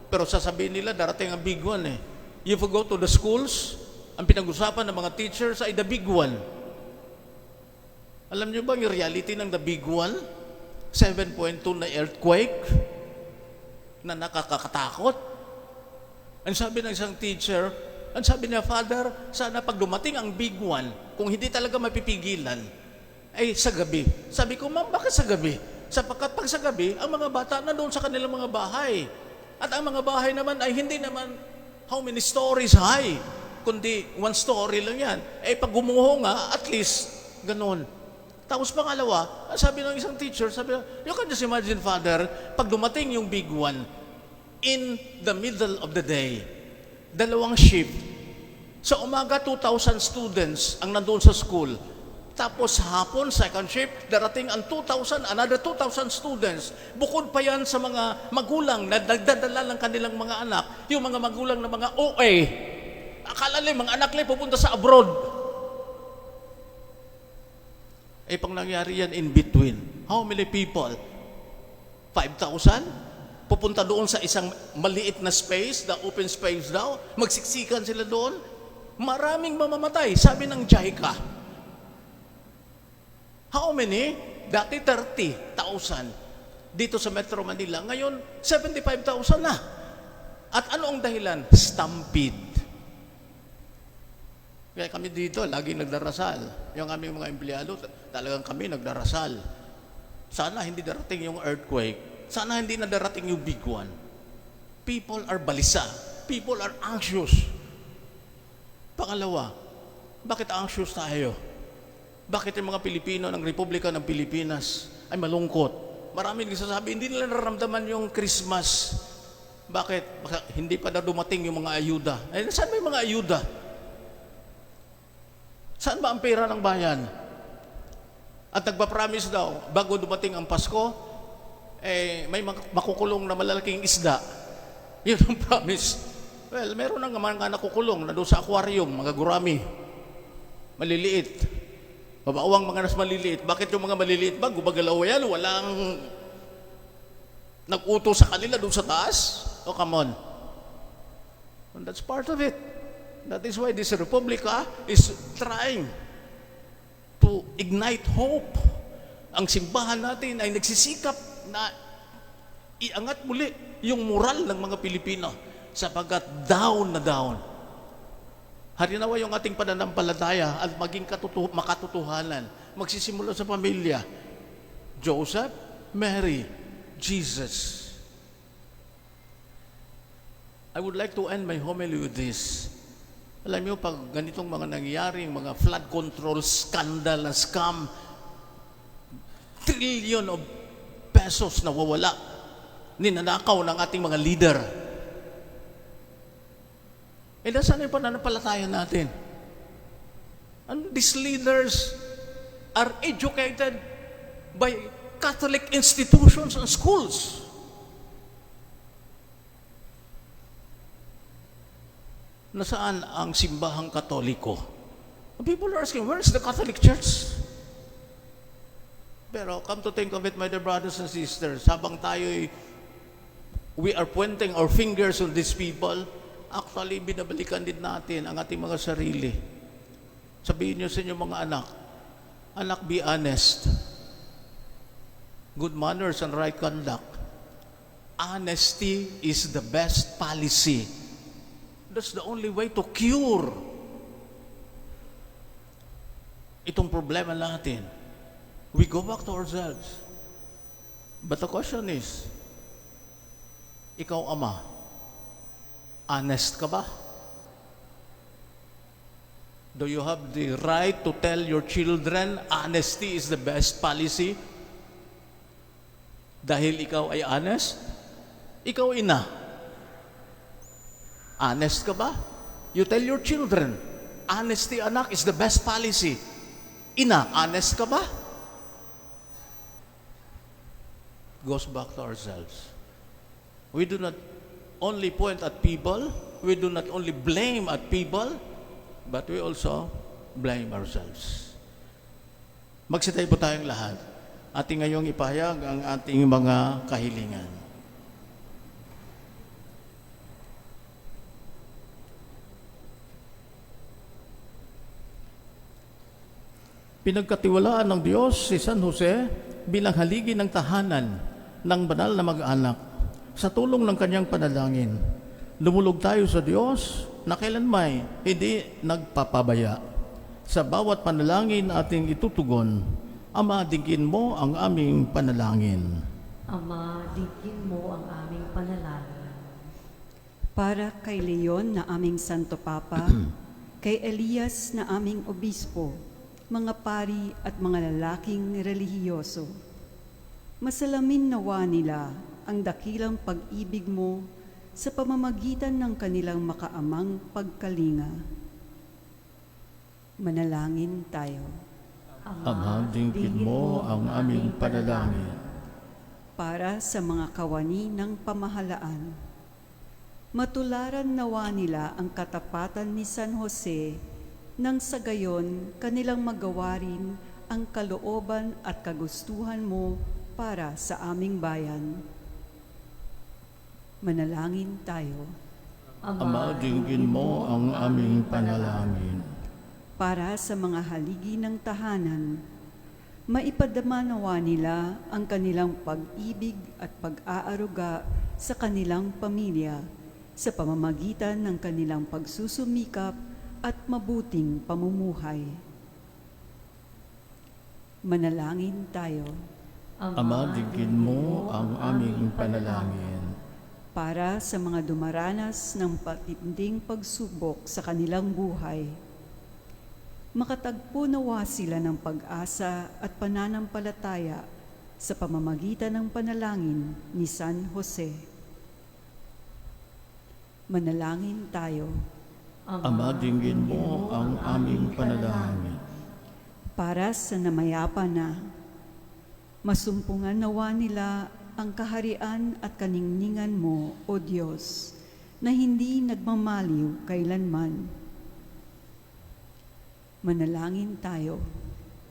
Pero sasabihin nila, darating ang Big One eh. If you go to the schools, ang pinag-usapan ng mga teachers ay the Big One. Alam niyo ba yung reality ng the Big One? 7.2 na earthquake na nakakatakot. Ang sabi ng isang teacher, ang sabi niya, Father, sana pag dumating ang Big One, kung hindi talaga mapipigilan, ay sa gabi. Sabi ko, Ma'am, bakit sa gabi? Sapagkat pag sa gabi, ang mga bata na doon sa kanilang mga bahay. At ang mga bahay naman ay hindi naman how many stories high, kundi 1 story lang yan. Pag gumuho nga, at least, ganun. Tapos pangalawa, sabi ng isang teacher, sabi, you can just imagine, Father, pag dumating yung Big One, in the middle of the day, 2 shift. Sa umaga, 2,000 students ang nandoon sa school. Tapos hapon, 2nd shift, darating ang 2,000, another 2,000 students. Bukod pa yan sa mga magulang na nagdadala ng kanilang mga anak, yung mga magulang na mga OA. Akala nila, mga anak nila pupunta sa abroad. Pang nangyari yan in between. How many people? 5,000? Pupunta doon sa isang maliit na space, the open space daw, magsiksikan sila doon, maraming mamamatay, sabi ng JICA. How many? Dati 30,000 dito sa Metro Manila, ngayon 75,000 na. At ano ang dahilan? Stampede. Kaya kami dito, laging nagdarasal. Yung aming mga empleyado, talagang kami nagdarasal. Sana hindi darating yung earthquake. Sana hindi na darating yung Big One. People are balisa. People are anxious. Pangalawa, bakit anxious tayo? Bakit yung mga Pilipino ng Republika ng Pilipinas ay malungkot? Maraming nagsasabi, hindi nila nararamdaman yung Christmas. Bakit? Baka hindi pa na dumating yung mga ayuda. Saan may mga ayuda? Saan ba ang pera ng bayan? At nagpa-promise daw, bago dumating ang Pasko, may makukulong na malalaking isda. Yun ang promise. Well, meron nga mga nakukulong na doon sa aquarium, mga gurami. Maliliit. Babawang mga nas maliliit. Bakit yung mga maliliit ba? Gumagalaw yan, walang nag-utos sa kanila doon sa taas. Oh, come on. And that's part of it. That is why this Republica is trying to ignite hope. Ang simbahan natin ay nagsisikap na iangat muli yung moral ng mga Pilipino sapagkat down na down. Harinawa yung ating pananampalataya at maging makatotohanan. Magsisimula sa pamilya. Joseph, Mary, Jesus. I would like to end my homily with this. Alam niyo, pag ganitong mga nangyaring, mga flood control scandal na scam, trillion of pesos na wawala, ninanakaw ng ating mga leader. Nasaan yung pananampalataya natin? And these leaders are educated by Catholic institutions and schools. Nasaan ang simbahang Katoliko? People are asking, where is the Catholic Church? Pero come to think of it, my dear brothers and sisters, habang we are pointing our fingers on these people, actually, binabalikan din natin ang ating mga sarili. Sabihin niyo sa inyong mga anak, Anak, be honest. Good manners and right conduct. Honesty is the best policy. That's the only way to cure itong problema natin. We go back to ourselves. But the question is, ikaw ama, honest ka ba? Do you have the right to tell your children honesty is the best policy? Dahil ikaw ay honest? Ikaw ina, honest ka ba? You tell your children, honesty anak is the best policy. Ina, honest ka ba? Goes back to ourselves. We do not only point at people, we do not only blame at people, but we also blame ourselves. Magsitay po tayong lahat. Ating ngayong ipahayag ang ating mga kahilingan. Pinagkatiwalaan ng Diyos si San Jose bilang haligi ng tahanan ng banal na mag-anak. Sa tulong ng kanyang panalangin, lumulog tayo sa Diyos na kailanmay hindi nagpapabaya. Sa bawat panalangin ating itutugon, Ama, dinggin mo ang aming panalangin. Ama, dinggin mo ang aming panalangin. Para kay Leon na aming Santo Papa, kay Elias na aming Obispo, mga pari at mga lalaking relihiyoso. Masalamin nawa nila ang dakilang pag-ibig mo sa pamamagitan ng kanilang makaamang pagkalinga. Manalangin tayo. Ama, dinggin mo ang aming panalangin. Para sa mga kawani ng pamahalaan, matularan nawa nila ang katapatan ni San Jose nang sa gayon kanilang magawa rin ang kalooban at kagustuhan mo para sa aming bayan. Manalangin tayo. Ama, dinggin mo ang aming panalangin. Para sa mga haligi ng tahanan, maipadama nawa nila ang kanilang pag-ibig at pag-aaruga sa kanilang pamilya sa pamamagitan ng kanilang pagsusumikap at mabuting pamumuhay. Manalangin tayo. Ama, dinggin mo ang aming panalangin. Para sa mga dumaranas ng patinding pagsubok sa kanilang buhay, makatagpo nawa sila ng pag-asa at pananampalataya sa pamamagitan ng panalangin ni San Jose. Manalangin tayo. Ama, dinggin mo ang aming panalangin. Para sa namayapa na, masumpungan nawa nila ang kaharian at kaningningan mo, O Diyos, na hindi nagmamaliw kailanman. Manalangin tayo.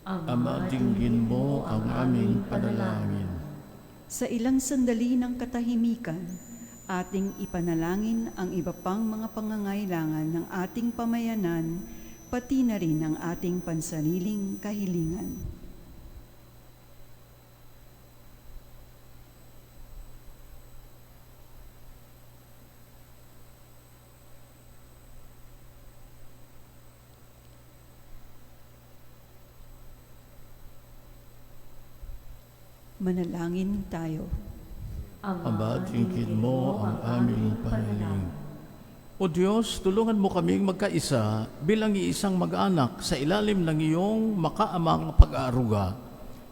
Ama, dinggin mo ang aming panalangin. Sa ilang sandali ng katahimikan, ating ipanalangin ang iba pang mga pangangailangan ng ating pamayanan, pati na rin ang ating pansariling kahilingan. Manalangin tayo. Ama, dinggin mo ang aming panalangin. O Diyos, tulungan mo kaming magkaisa bilang iisang mag-anak sa ilalim ng iyong makaamang pag-aaruga.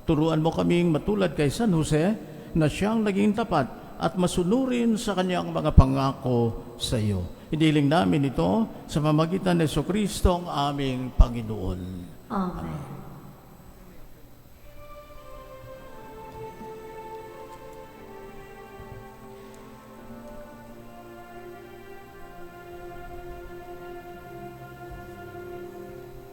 Turuan mo kaming matulad kay San Jose na siyang naging tapat at masunurin sa kanyang mga pangako sa iyo. Hiniling namin ito sa pamamagitan ni Jesucristo ang aming Panginoon. Amen.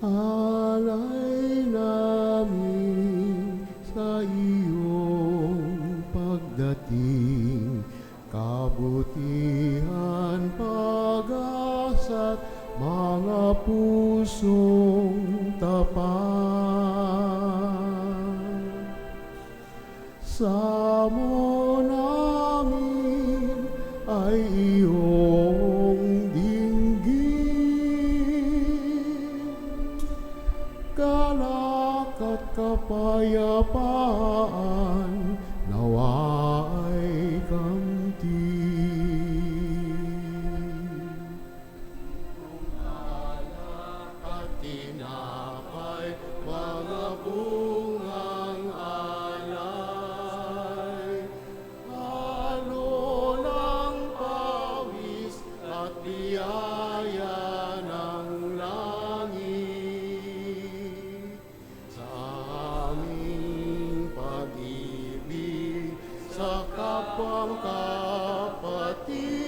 Alay namin sa iyong pagdating, kabutihan, pag-asa't mga pusong tapat. kapatid,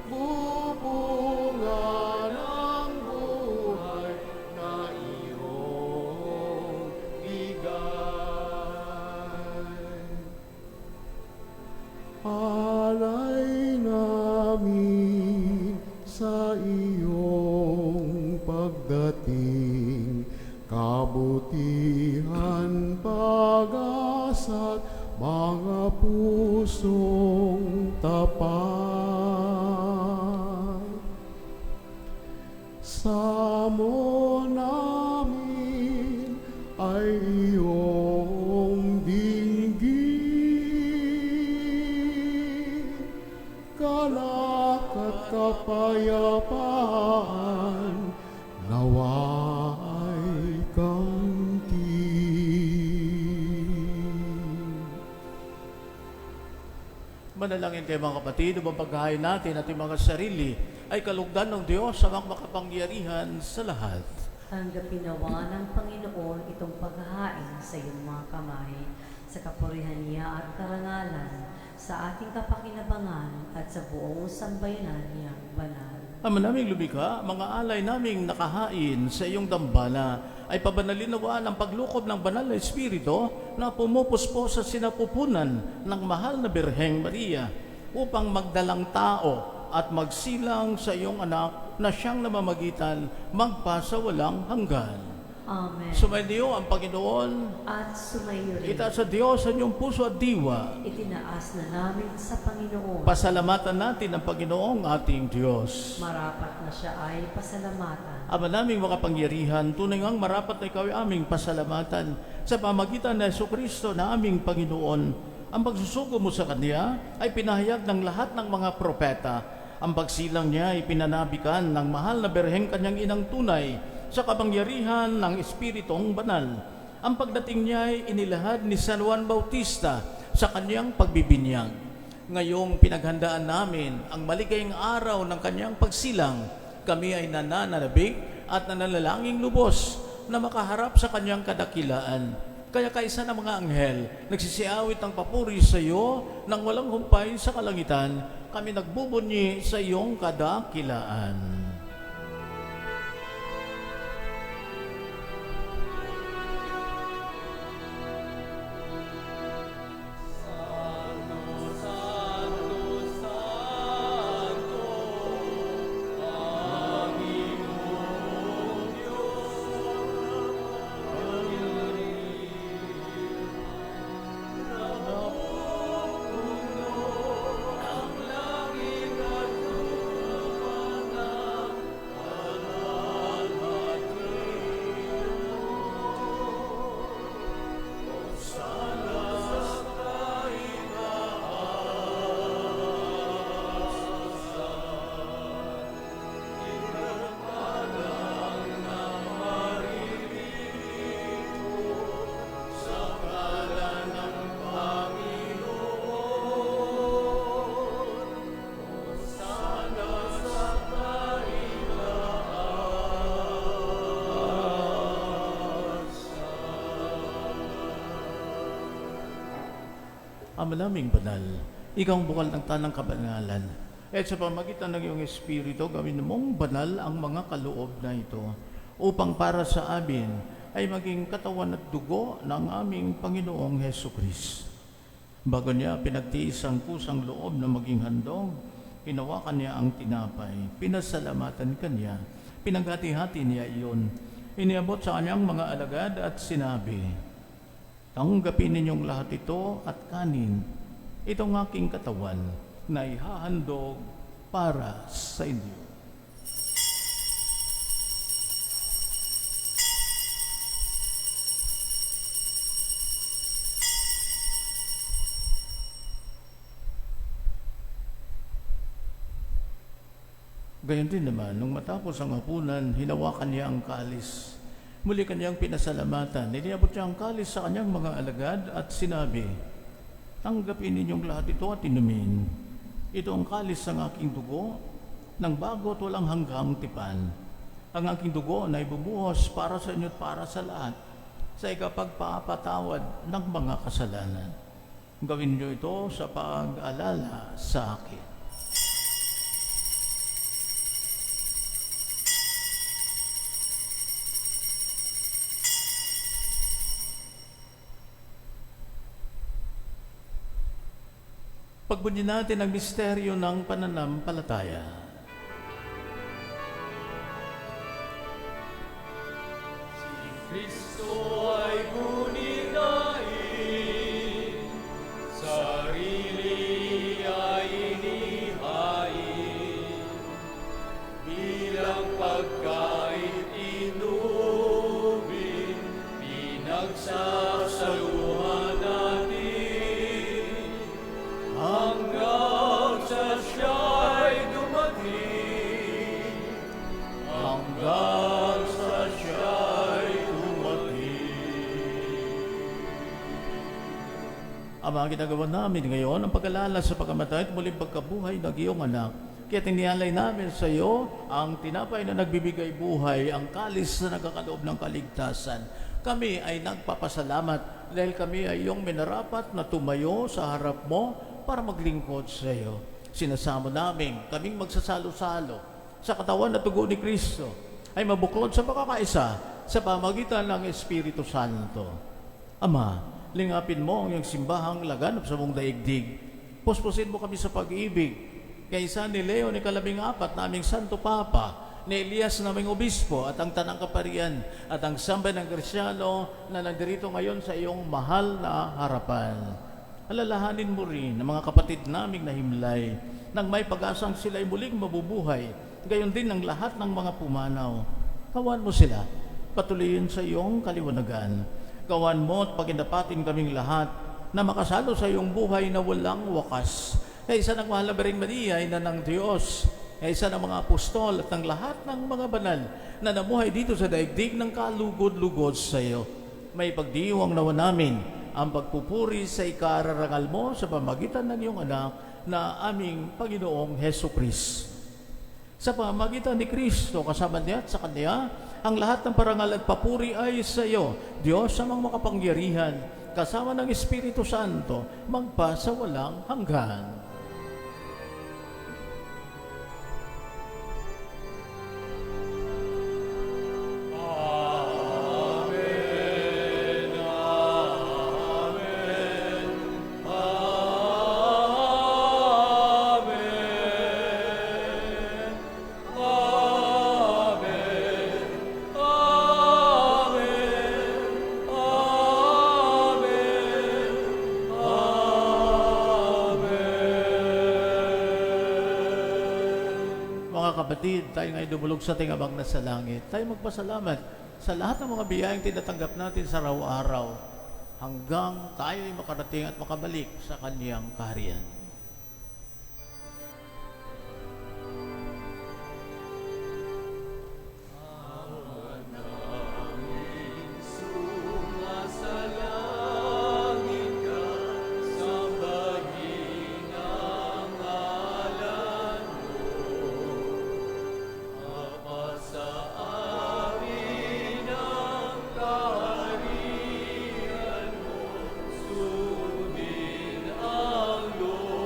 bubunga ng buhay na iyong bigay. Alay namin sa iyong pagdating, kabutihan, pag-asa't mga pusong tapat. Samo namin ay iyong dinggin, galak at kapayapaan nawa ay kamtin. Manalangin kayo mga kapatid, upang paghahain natin ating mga sarili ay kalugdan ng Diyos sa makapangyarihan sa lahat. Tanggapin nawa ng Panginoon itong paghahain sa iyong mga kamay, sa kapurihan niya at karangalan, sa ating kapakinabangan at sa buong sambayanan niyang banal. Ama naming lumikha, mga alay naming nakahain sa iyong dambana ay pabanalin nawa ng paglukob ng banal na Espiritu na pumupuspo sa sinapupunan ng mahal na Birheng Maria upang magdalang tao at magsilang sa iyong anak na siyang namamagitan magpasawalang hanggan. Amen. Sumainyo ang Panginoon, At sumayo rin, itaas sa Diyos sa inyong puso at diwa. itinaas na namin sa Panginoon. Pasalamatan natin ang Panginoong ating Diyos. Marapat na siya ay pasalamatan. Ama naming makapangyarihan, tunay ngang marapat na ikaw ay aming pasalamatan sa pamagitan ng Jesucristo na aming Panginoon. Ang pagsusugo mo sa Kanya ay pinahayag ng lahat ng mga propeta. Ang pagsilang niya ay pinanabikan ng mahal na Birheng kanyang inang tunay sa kapangyarihan ng Espiritong Banal. Ang pagdating niya ay inilahad ni San Juan Bautista sa kanyang pagbibinyag. Ngayong pinaghandaan namin ang maligayang araw ng kanyang pagsilang, kami ay nananabik at nananalangin lubos na makaharap sa kanyang kadakilaan. Kaya kaisa ng mga anghel, nagsisiawit ng papuri sa iyo nang walang humpay sa kalangitan, kami nagbubunyi sa iyong kadakilaan. Ama naming banal, ikaw ang bukal ng tanang kabanalan. At sa pamagitan ng iyong Espiritu, gawin mong banal ang mga kaloob na ito upang para sa amin ay maging katawan at dugo ng aming Panginoong Jesucristo. Bago niya pinagtiis ang kusang loob na maging handog, hinawakan niya ang tinapay, pinasalamatan kanya, pinaghati-hati niya iyon, iniabot sa kanyang mga alagad at sinabi, tanggapin ninyong lahat ito at kanin. Itong aking katawan na ihahandog para sa inyo. Gayon din naman, nung matapos ang hapunan, hinawakan niya ang kalis. Muli kanyang pinasalamatan, iniabot niya ang kalis sa kanyang mga alagad at sinabi, tanggapin ninyong lahat ito at inumin. Ito ang kalis ng aking dugo, ng bago at walang hanggang tipan. Ang aking dugo na ibubuhos para sa inyo at para sa lahat, sa ikapagpapatawad ng mga kasalanan. Gawin niyo ito sa pag-alala sa akin. Pagbunyin natin ang misteryo ng pananampalataya. Kristo ay gunitahin, sarili ay inihain, bilang pagkain inumin, pinagsasaluhan natin, hanggang sa siya'y dumating, hanggang sa siya'y Ama, ginagawa namin ngayon ang pag-alala sa pagkamatay at muling pagkabuhay ng iyong anak. Kaya tinialay namin sa iyo ang tinapay na nagbibigay buhay, ang kalis na nagkakaloob ng kaligtasan. Kami ay nagpapasalamat dahil kami ay iyong minarapat na tumayo sa harap mo para maglingkod sa iyo. Sinasamo namin kaming magsasalo-salo sa katawan at dugo ni Kristo ay mabuklod sa pagkakaisa sa pamagitan ng Espiritu Santo. Ama, lingapin mo ang iyong simbahang laganap sa buong daigdig. Puspusin mo kami sa pag-ibig. Kaysa ni Leo ni Kalabing-4 naming Santo Papa, ni Elias naming Obispo at ang Tanang Kaparian at ang Sambay ng Kristyano na nandirito ngayon sa iyong mahal na harapan. Alalahanin mo rin ang mga kapatid naming nahimlay nang may pag-asang sila'y muling mabubuhay, gayon din ang lahat ng mga pumanaw. Kawan mo sila, patuloyin sa iyong kaliwanagan. Kawan mo at paginapatin kaming lahat na makasalo sa iyong buhay na walang wakas. Kaysa ng mahal na Birheng Maria, ina ng Diyos, kaysa ng mga apostol at ng lahat ng mga banal na namuhay dito sa daigdig ng kalugod-lugod sa iyo. May pagdiwang nawa namin ang pagpupuri sa ikararangal mo sa pamagitan ng iyong anak na aming Panginoong Heso Kristo. Sa pamagitan ni Kristo, kasama niya at sa Kanya, ang lahat ng parangal at papuri ay sa iyo, Diyos amang makapangyarihan, kasama ng Espiritu Santo, magpa sa walang hanggan. Kapatid, tayo ngayon dumulog sa ating Amang nasa langit. Tayo magpasalamat sa lahat ng mga biyayang tinatanggap natin sa araw-araw hanggang tayo ay makarating at makabalik sa Kanyang kaharian. Lord.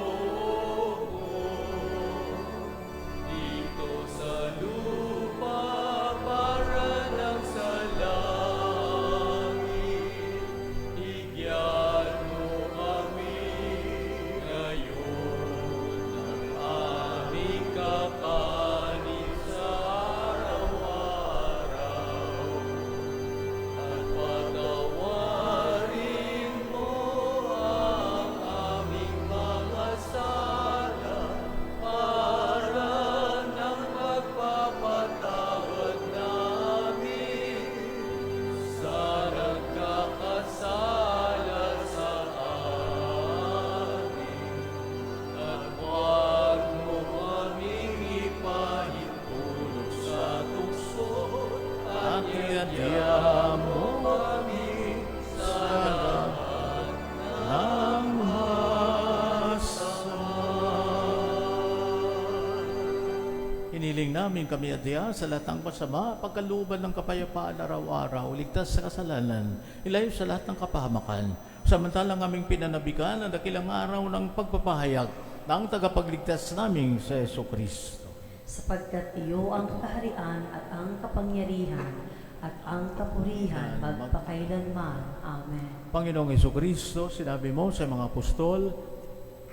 Hiniling namin kami adya sa lahat ng masama, pagkaluban ng kapayapaan araw-araw, ligtas sa kasalanan, ilayo sa lahat ng kapahamakan. Samantalang aming pinanabikan ang dakilang araw ng pagpapahayag ng tagapagligtas naming sa Jesucristo. Sapagkat iyo ang kaharian at ang kapangyarihan at ang kapurihan magpakailanman. Amen. Panginoong Jesucristo, sinabi mo sa mga apostol,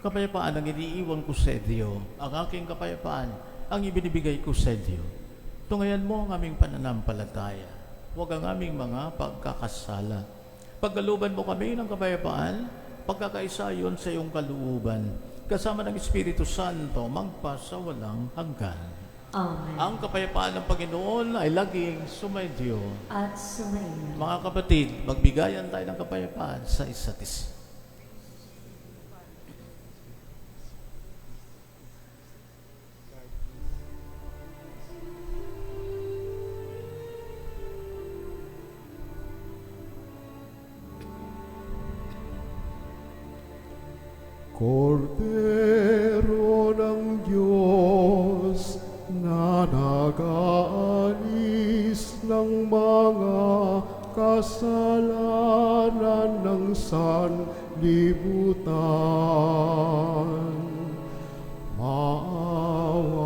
kapayapaan ang iniiwan ko sa iyo, ang aking kapayapaan ang ibinibigay ko sa iyo. Tungayan mo ang aming pananampalataya, huwag ang aming mga pagkakasala. Pagkaluban mo kami ng kapayapaan, pagkakaisa yon sa iyong kalooban, kasama ng Espiritu Santo, magpasawalang hanggan. Amen. Ang kapayapaan ng Panginoon ay laging sumainyo. At sumainyo. Mga kapatid, magbigayan tayo ng kapayapaan sa isa't isa. Kordero ng Diyos na nag-aalis ng mga kasalanan ng sanlibutan, maawa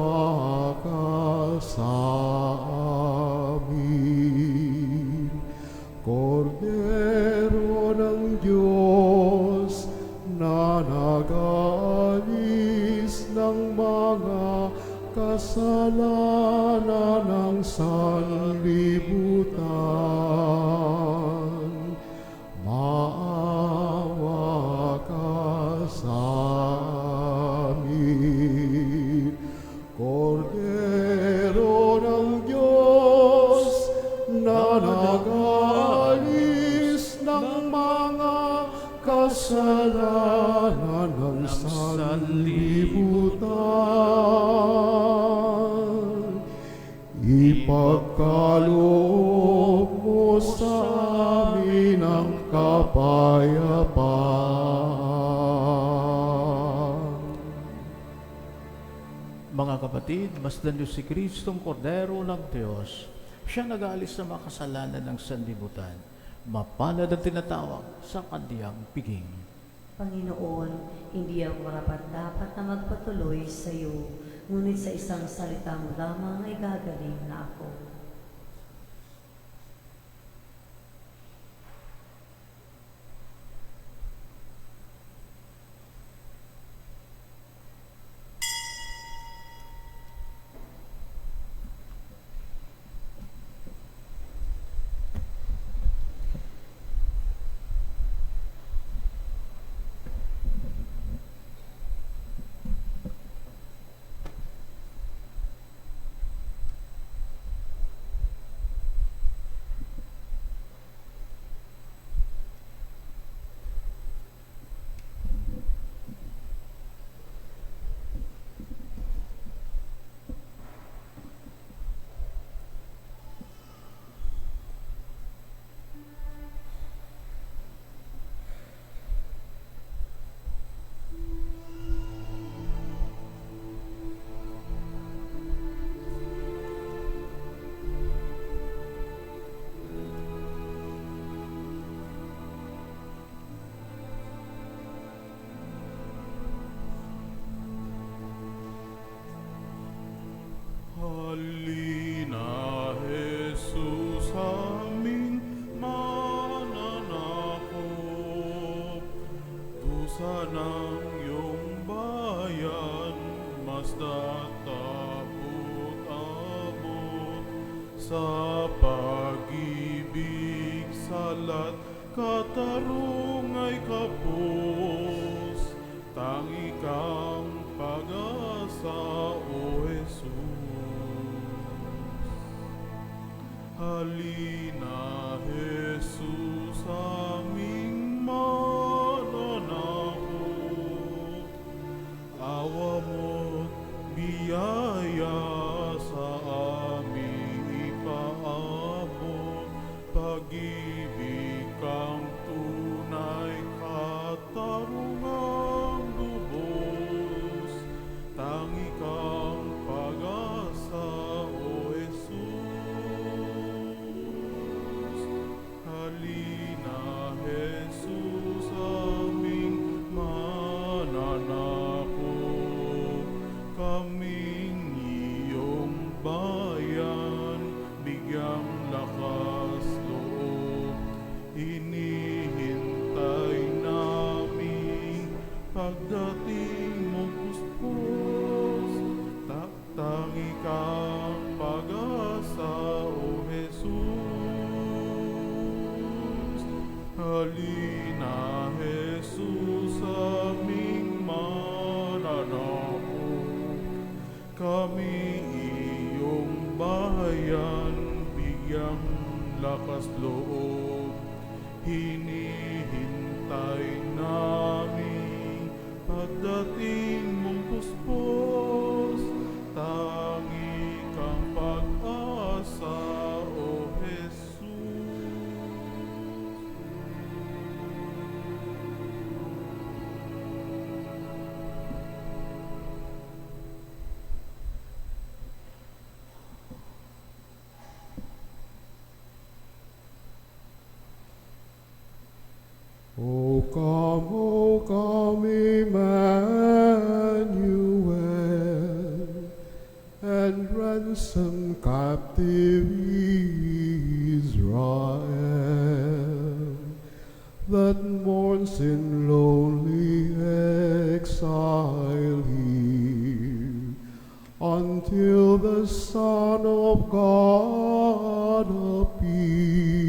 ka sa amin. Kordero ng Diyos na nag-aalis ng mga kasalanan ng sanlibutan, maawa ka sa amin. Kordero ng Diyos na nag-aalis ng mga kasalanan ng sanlibutan, ipagkaloob mo sa amin ang kapayapaan. Mga kapatid, masdan niyo si Kristong Kordero ng Diyos. Siya nag-aalis sa mga kasalanan ng sanlibutan. Mapalad ang tinatawag sa kandiyang piging. Panginoon, hindi ako karapat-dapat na magpatuloy sa iyo, ngunit sa isang salita mo lamang ay gagaling na ako. Halina, Jesus, aming mananakop. Dusa ng iyong bayan, mas tatapot-abot. Sa pag-ibig, salat, katarungay kapos. Tangi kang pag-asa, O Jesus. Halina, Jesus, aming mananakop. Awa mo't biyaya sa aming ipaabot. Pag-ibig kang tunay, katarungang lubos. Tangi kang pag-asa, pagdating mong puspos, tangi kang pag-asa, O Jesus. Halina, Jesus, aming mananakop, kami iyong bayan, bigyang lakas loob, hinihintay namin pagdating mong puspos, tangi kang pag-asa, O Jesus. O come, Emmanuel, and ransom captive Israel, that mourns in lonely exile here, until the Son of God appear.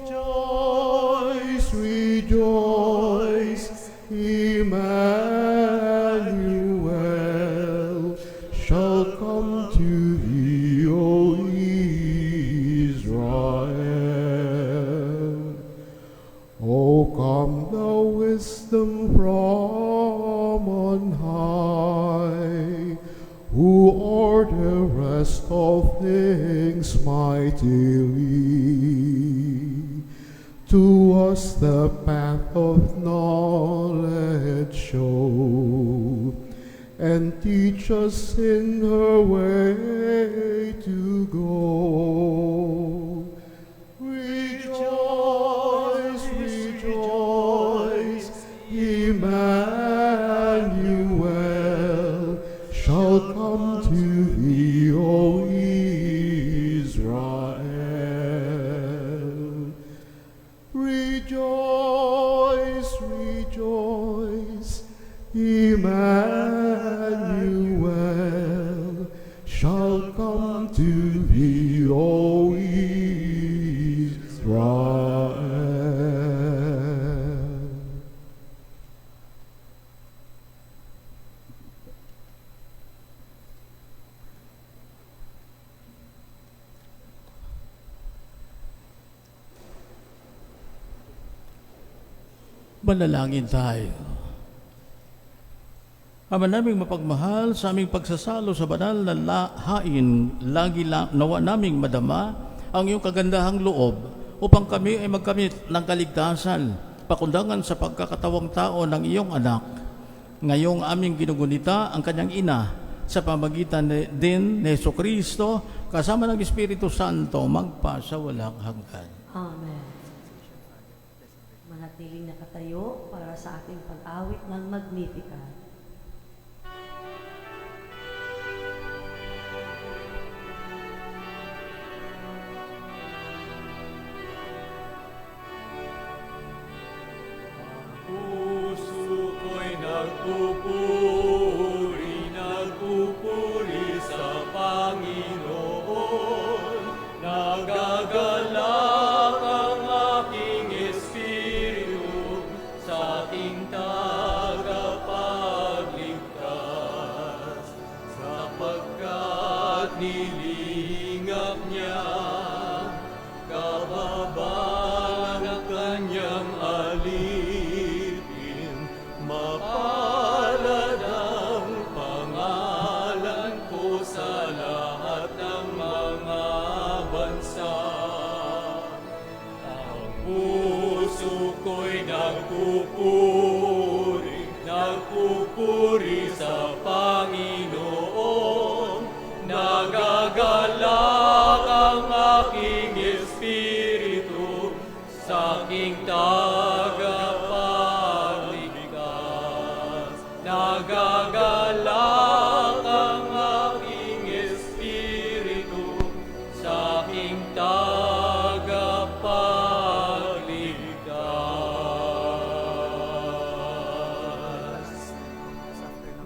Rejoice, rejoice, Emmanuel shall come to thee, O Israel. O come, the wisdom from on high, who orderest all things mightily. To us the path of knowledge show, and teach us in her way to go. Rejoice, rejoice, Emmanuel shall come to thee, O Israel. Rejoice, rejoice, Emmanuel shall come to thee, O Israel. Manalangin tayo. Ama naming mapagmahal, sa aming pagsasalo sa banal na hain, nawa naming madama ang iyong kagandahang loob upang kami ay magkamit ng kaligtasan, pakundangan sa pagkakatawang tao ng iyong anak. Ngayong aming ginugunita ang kanyang ina sa pamagitan din ni Jesucristo kasama ng Espiritu Santo magpa sa walang hanggan. Amen. Manatiling nakatayo para sa ating pag-awit ng Magnificat. Puso ko'y nagpupuri sa Panginoon. Nagagalak ang aking espiritu sa ating tagapagligtas, sapagkat nilingap niya kababalan ang kanyang alipin. Mapalad ang pangalan ko sa lahat ng mga bansa. Ang puso ko'y nagpupuri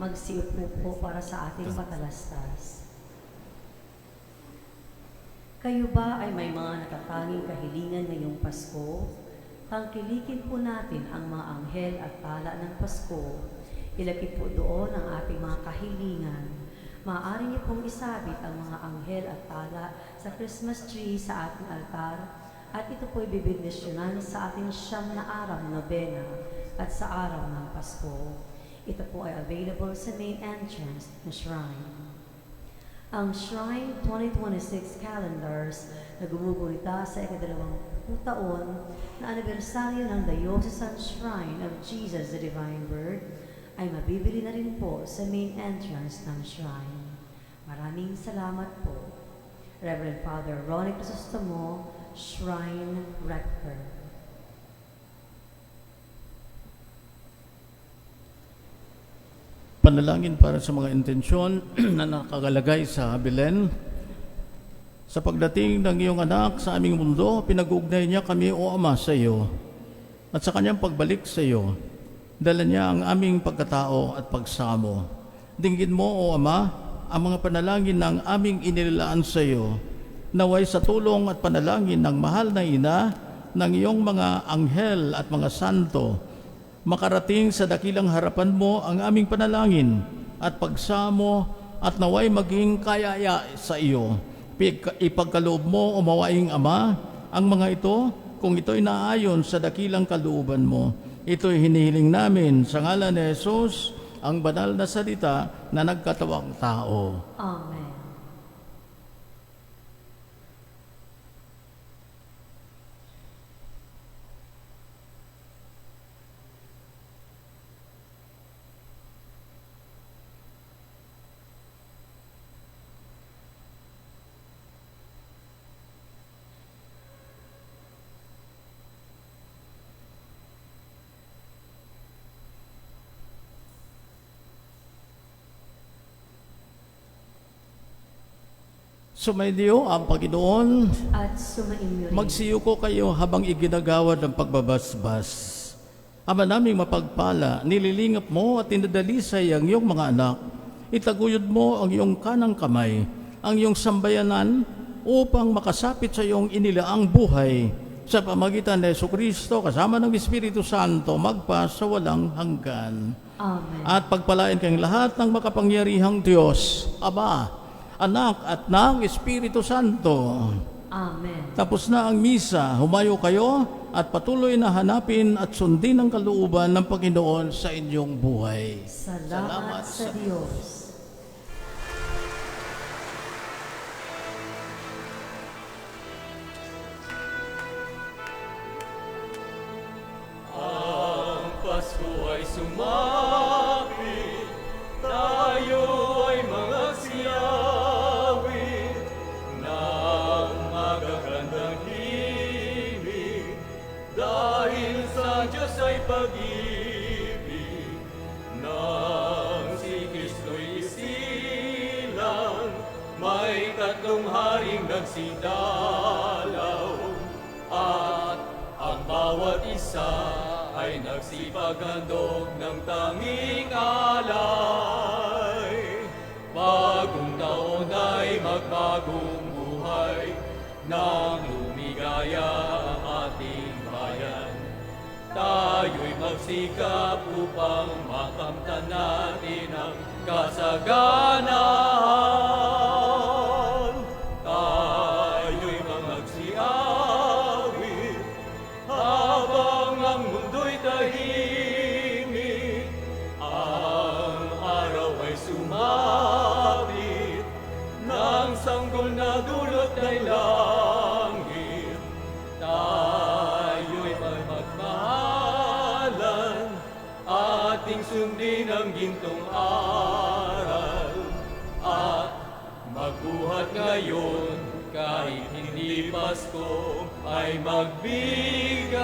Magsiupo po para sa ating patalastas. Kayo ba ay may mga natatanging kahilingan ngayong Pasko? Tangkilikin po natin ang mga anghel at tala ng Pasko. Ilapit po doon ang ating mga kahilingan. Maaari niyo pong isabit ang mga anghel at tala sa Christmas tree sa ating altar at ito po'y bibignisyonan sa ating 9 na araw na nobena at sa araw ng Pasko. Ito po ay available sa main entrance ng shrine. Ang Shrine 2026 calendars na gumugunita sa ika-20 taon na anibersaryo ng Diocesan Shrine of Jesus the Divine Birth ay mabibili na rin po sa main entrance ng shrine. Maraming salamat po. Reverend Father Ronnie Crisostomo, Shrine Rector. Panalangin para sa mga intensyon na nakakalagay sa Belen. Sa pagdating ng iyong anak sa aming mundo, pinag-uugnay niya kami, O Ama, sa iyo. At sa kanyang pagbalik sa iyo, dala niya ang aming pagkatao at pagsamo. Dinggin mo, O Ama, ang mga panalangin ng aming inilalaan sa iyo, naway sa tulong at panalangin ng mahal na ina, ng iyong mga anghel at mga santo, makarating sa dakilang harapan mo ang aming panalangin at pagsamo at naway maging kayaya sa iyo. Ipagkaloob mo, O mawaing Ama, ang mga ito kung ito'y naayon sa dakilang kalooban mo. Ito'y hinihiling namin sa ngalan ni Jesus, ang banal na salita na nagkatawang tao. Amen. Sumainyo ang Panginoon. At sumainyo rin. Magsiyuko kayo habang iginagawad ang pagbabasbas. Ama naming mapagpala, nililingap mo at tinadalisay ang iyong mga anak. Itaguyod mo ang iyong kanang kamay, ang iyong sambayanan upang makasapit sa iyong inilaang buhay sa pamagitan ni Jesucristo kasama ng Espiritu Santo magpa sa walang hanggan. Amen. At pagpalain kayong lahat ng makapangyarihang Diyos, Ama, Anak at ng Espiritu Santo. Amen. Tapos na ang misa, humayo kayo at patuloy na hanapin at sundin ang kalooban ng Panginoon sa inyong buhay. Salamat sa Diyos. Ang Pasko ay sumapit, tayo ay mga siyawit ng magagandang himig, dahil sa Diyos ay pag-ibig, nang si Kristo'y isilang, may 3 haring nagsidalaw, at ang bawat isa ay nagsipaghandog ng tanging alay. Bagong taon ay magbagong buhay, nang lumigaya ang ating bayan. Tayo'y magsikap upang makamtan natin ang kasaganahan. Tayo'y magsiawit habang ang mundo'y tahimik. Ang araw ay sumapit, nang sanggol na dulot ay langit. Tayo'y magmahalan, ating sundin ang gintong aral, at magbuhat ngayon kahit hindi Pasko ay magbigaya.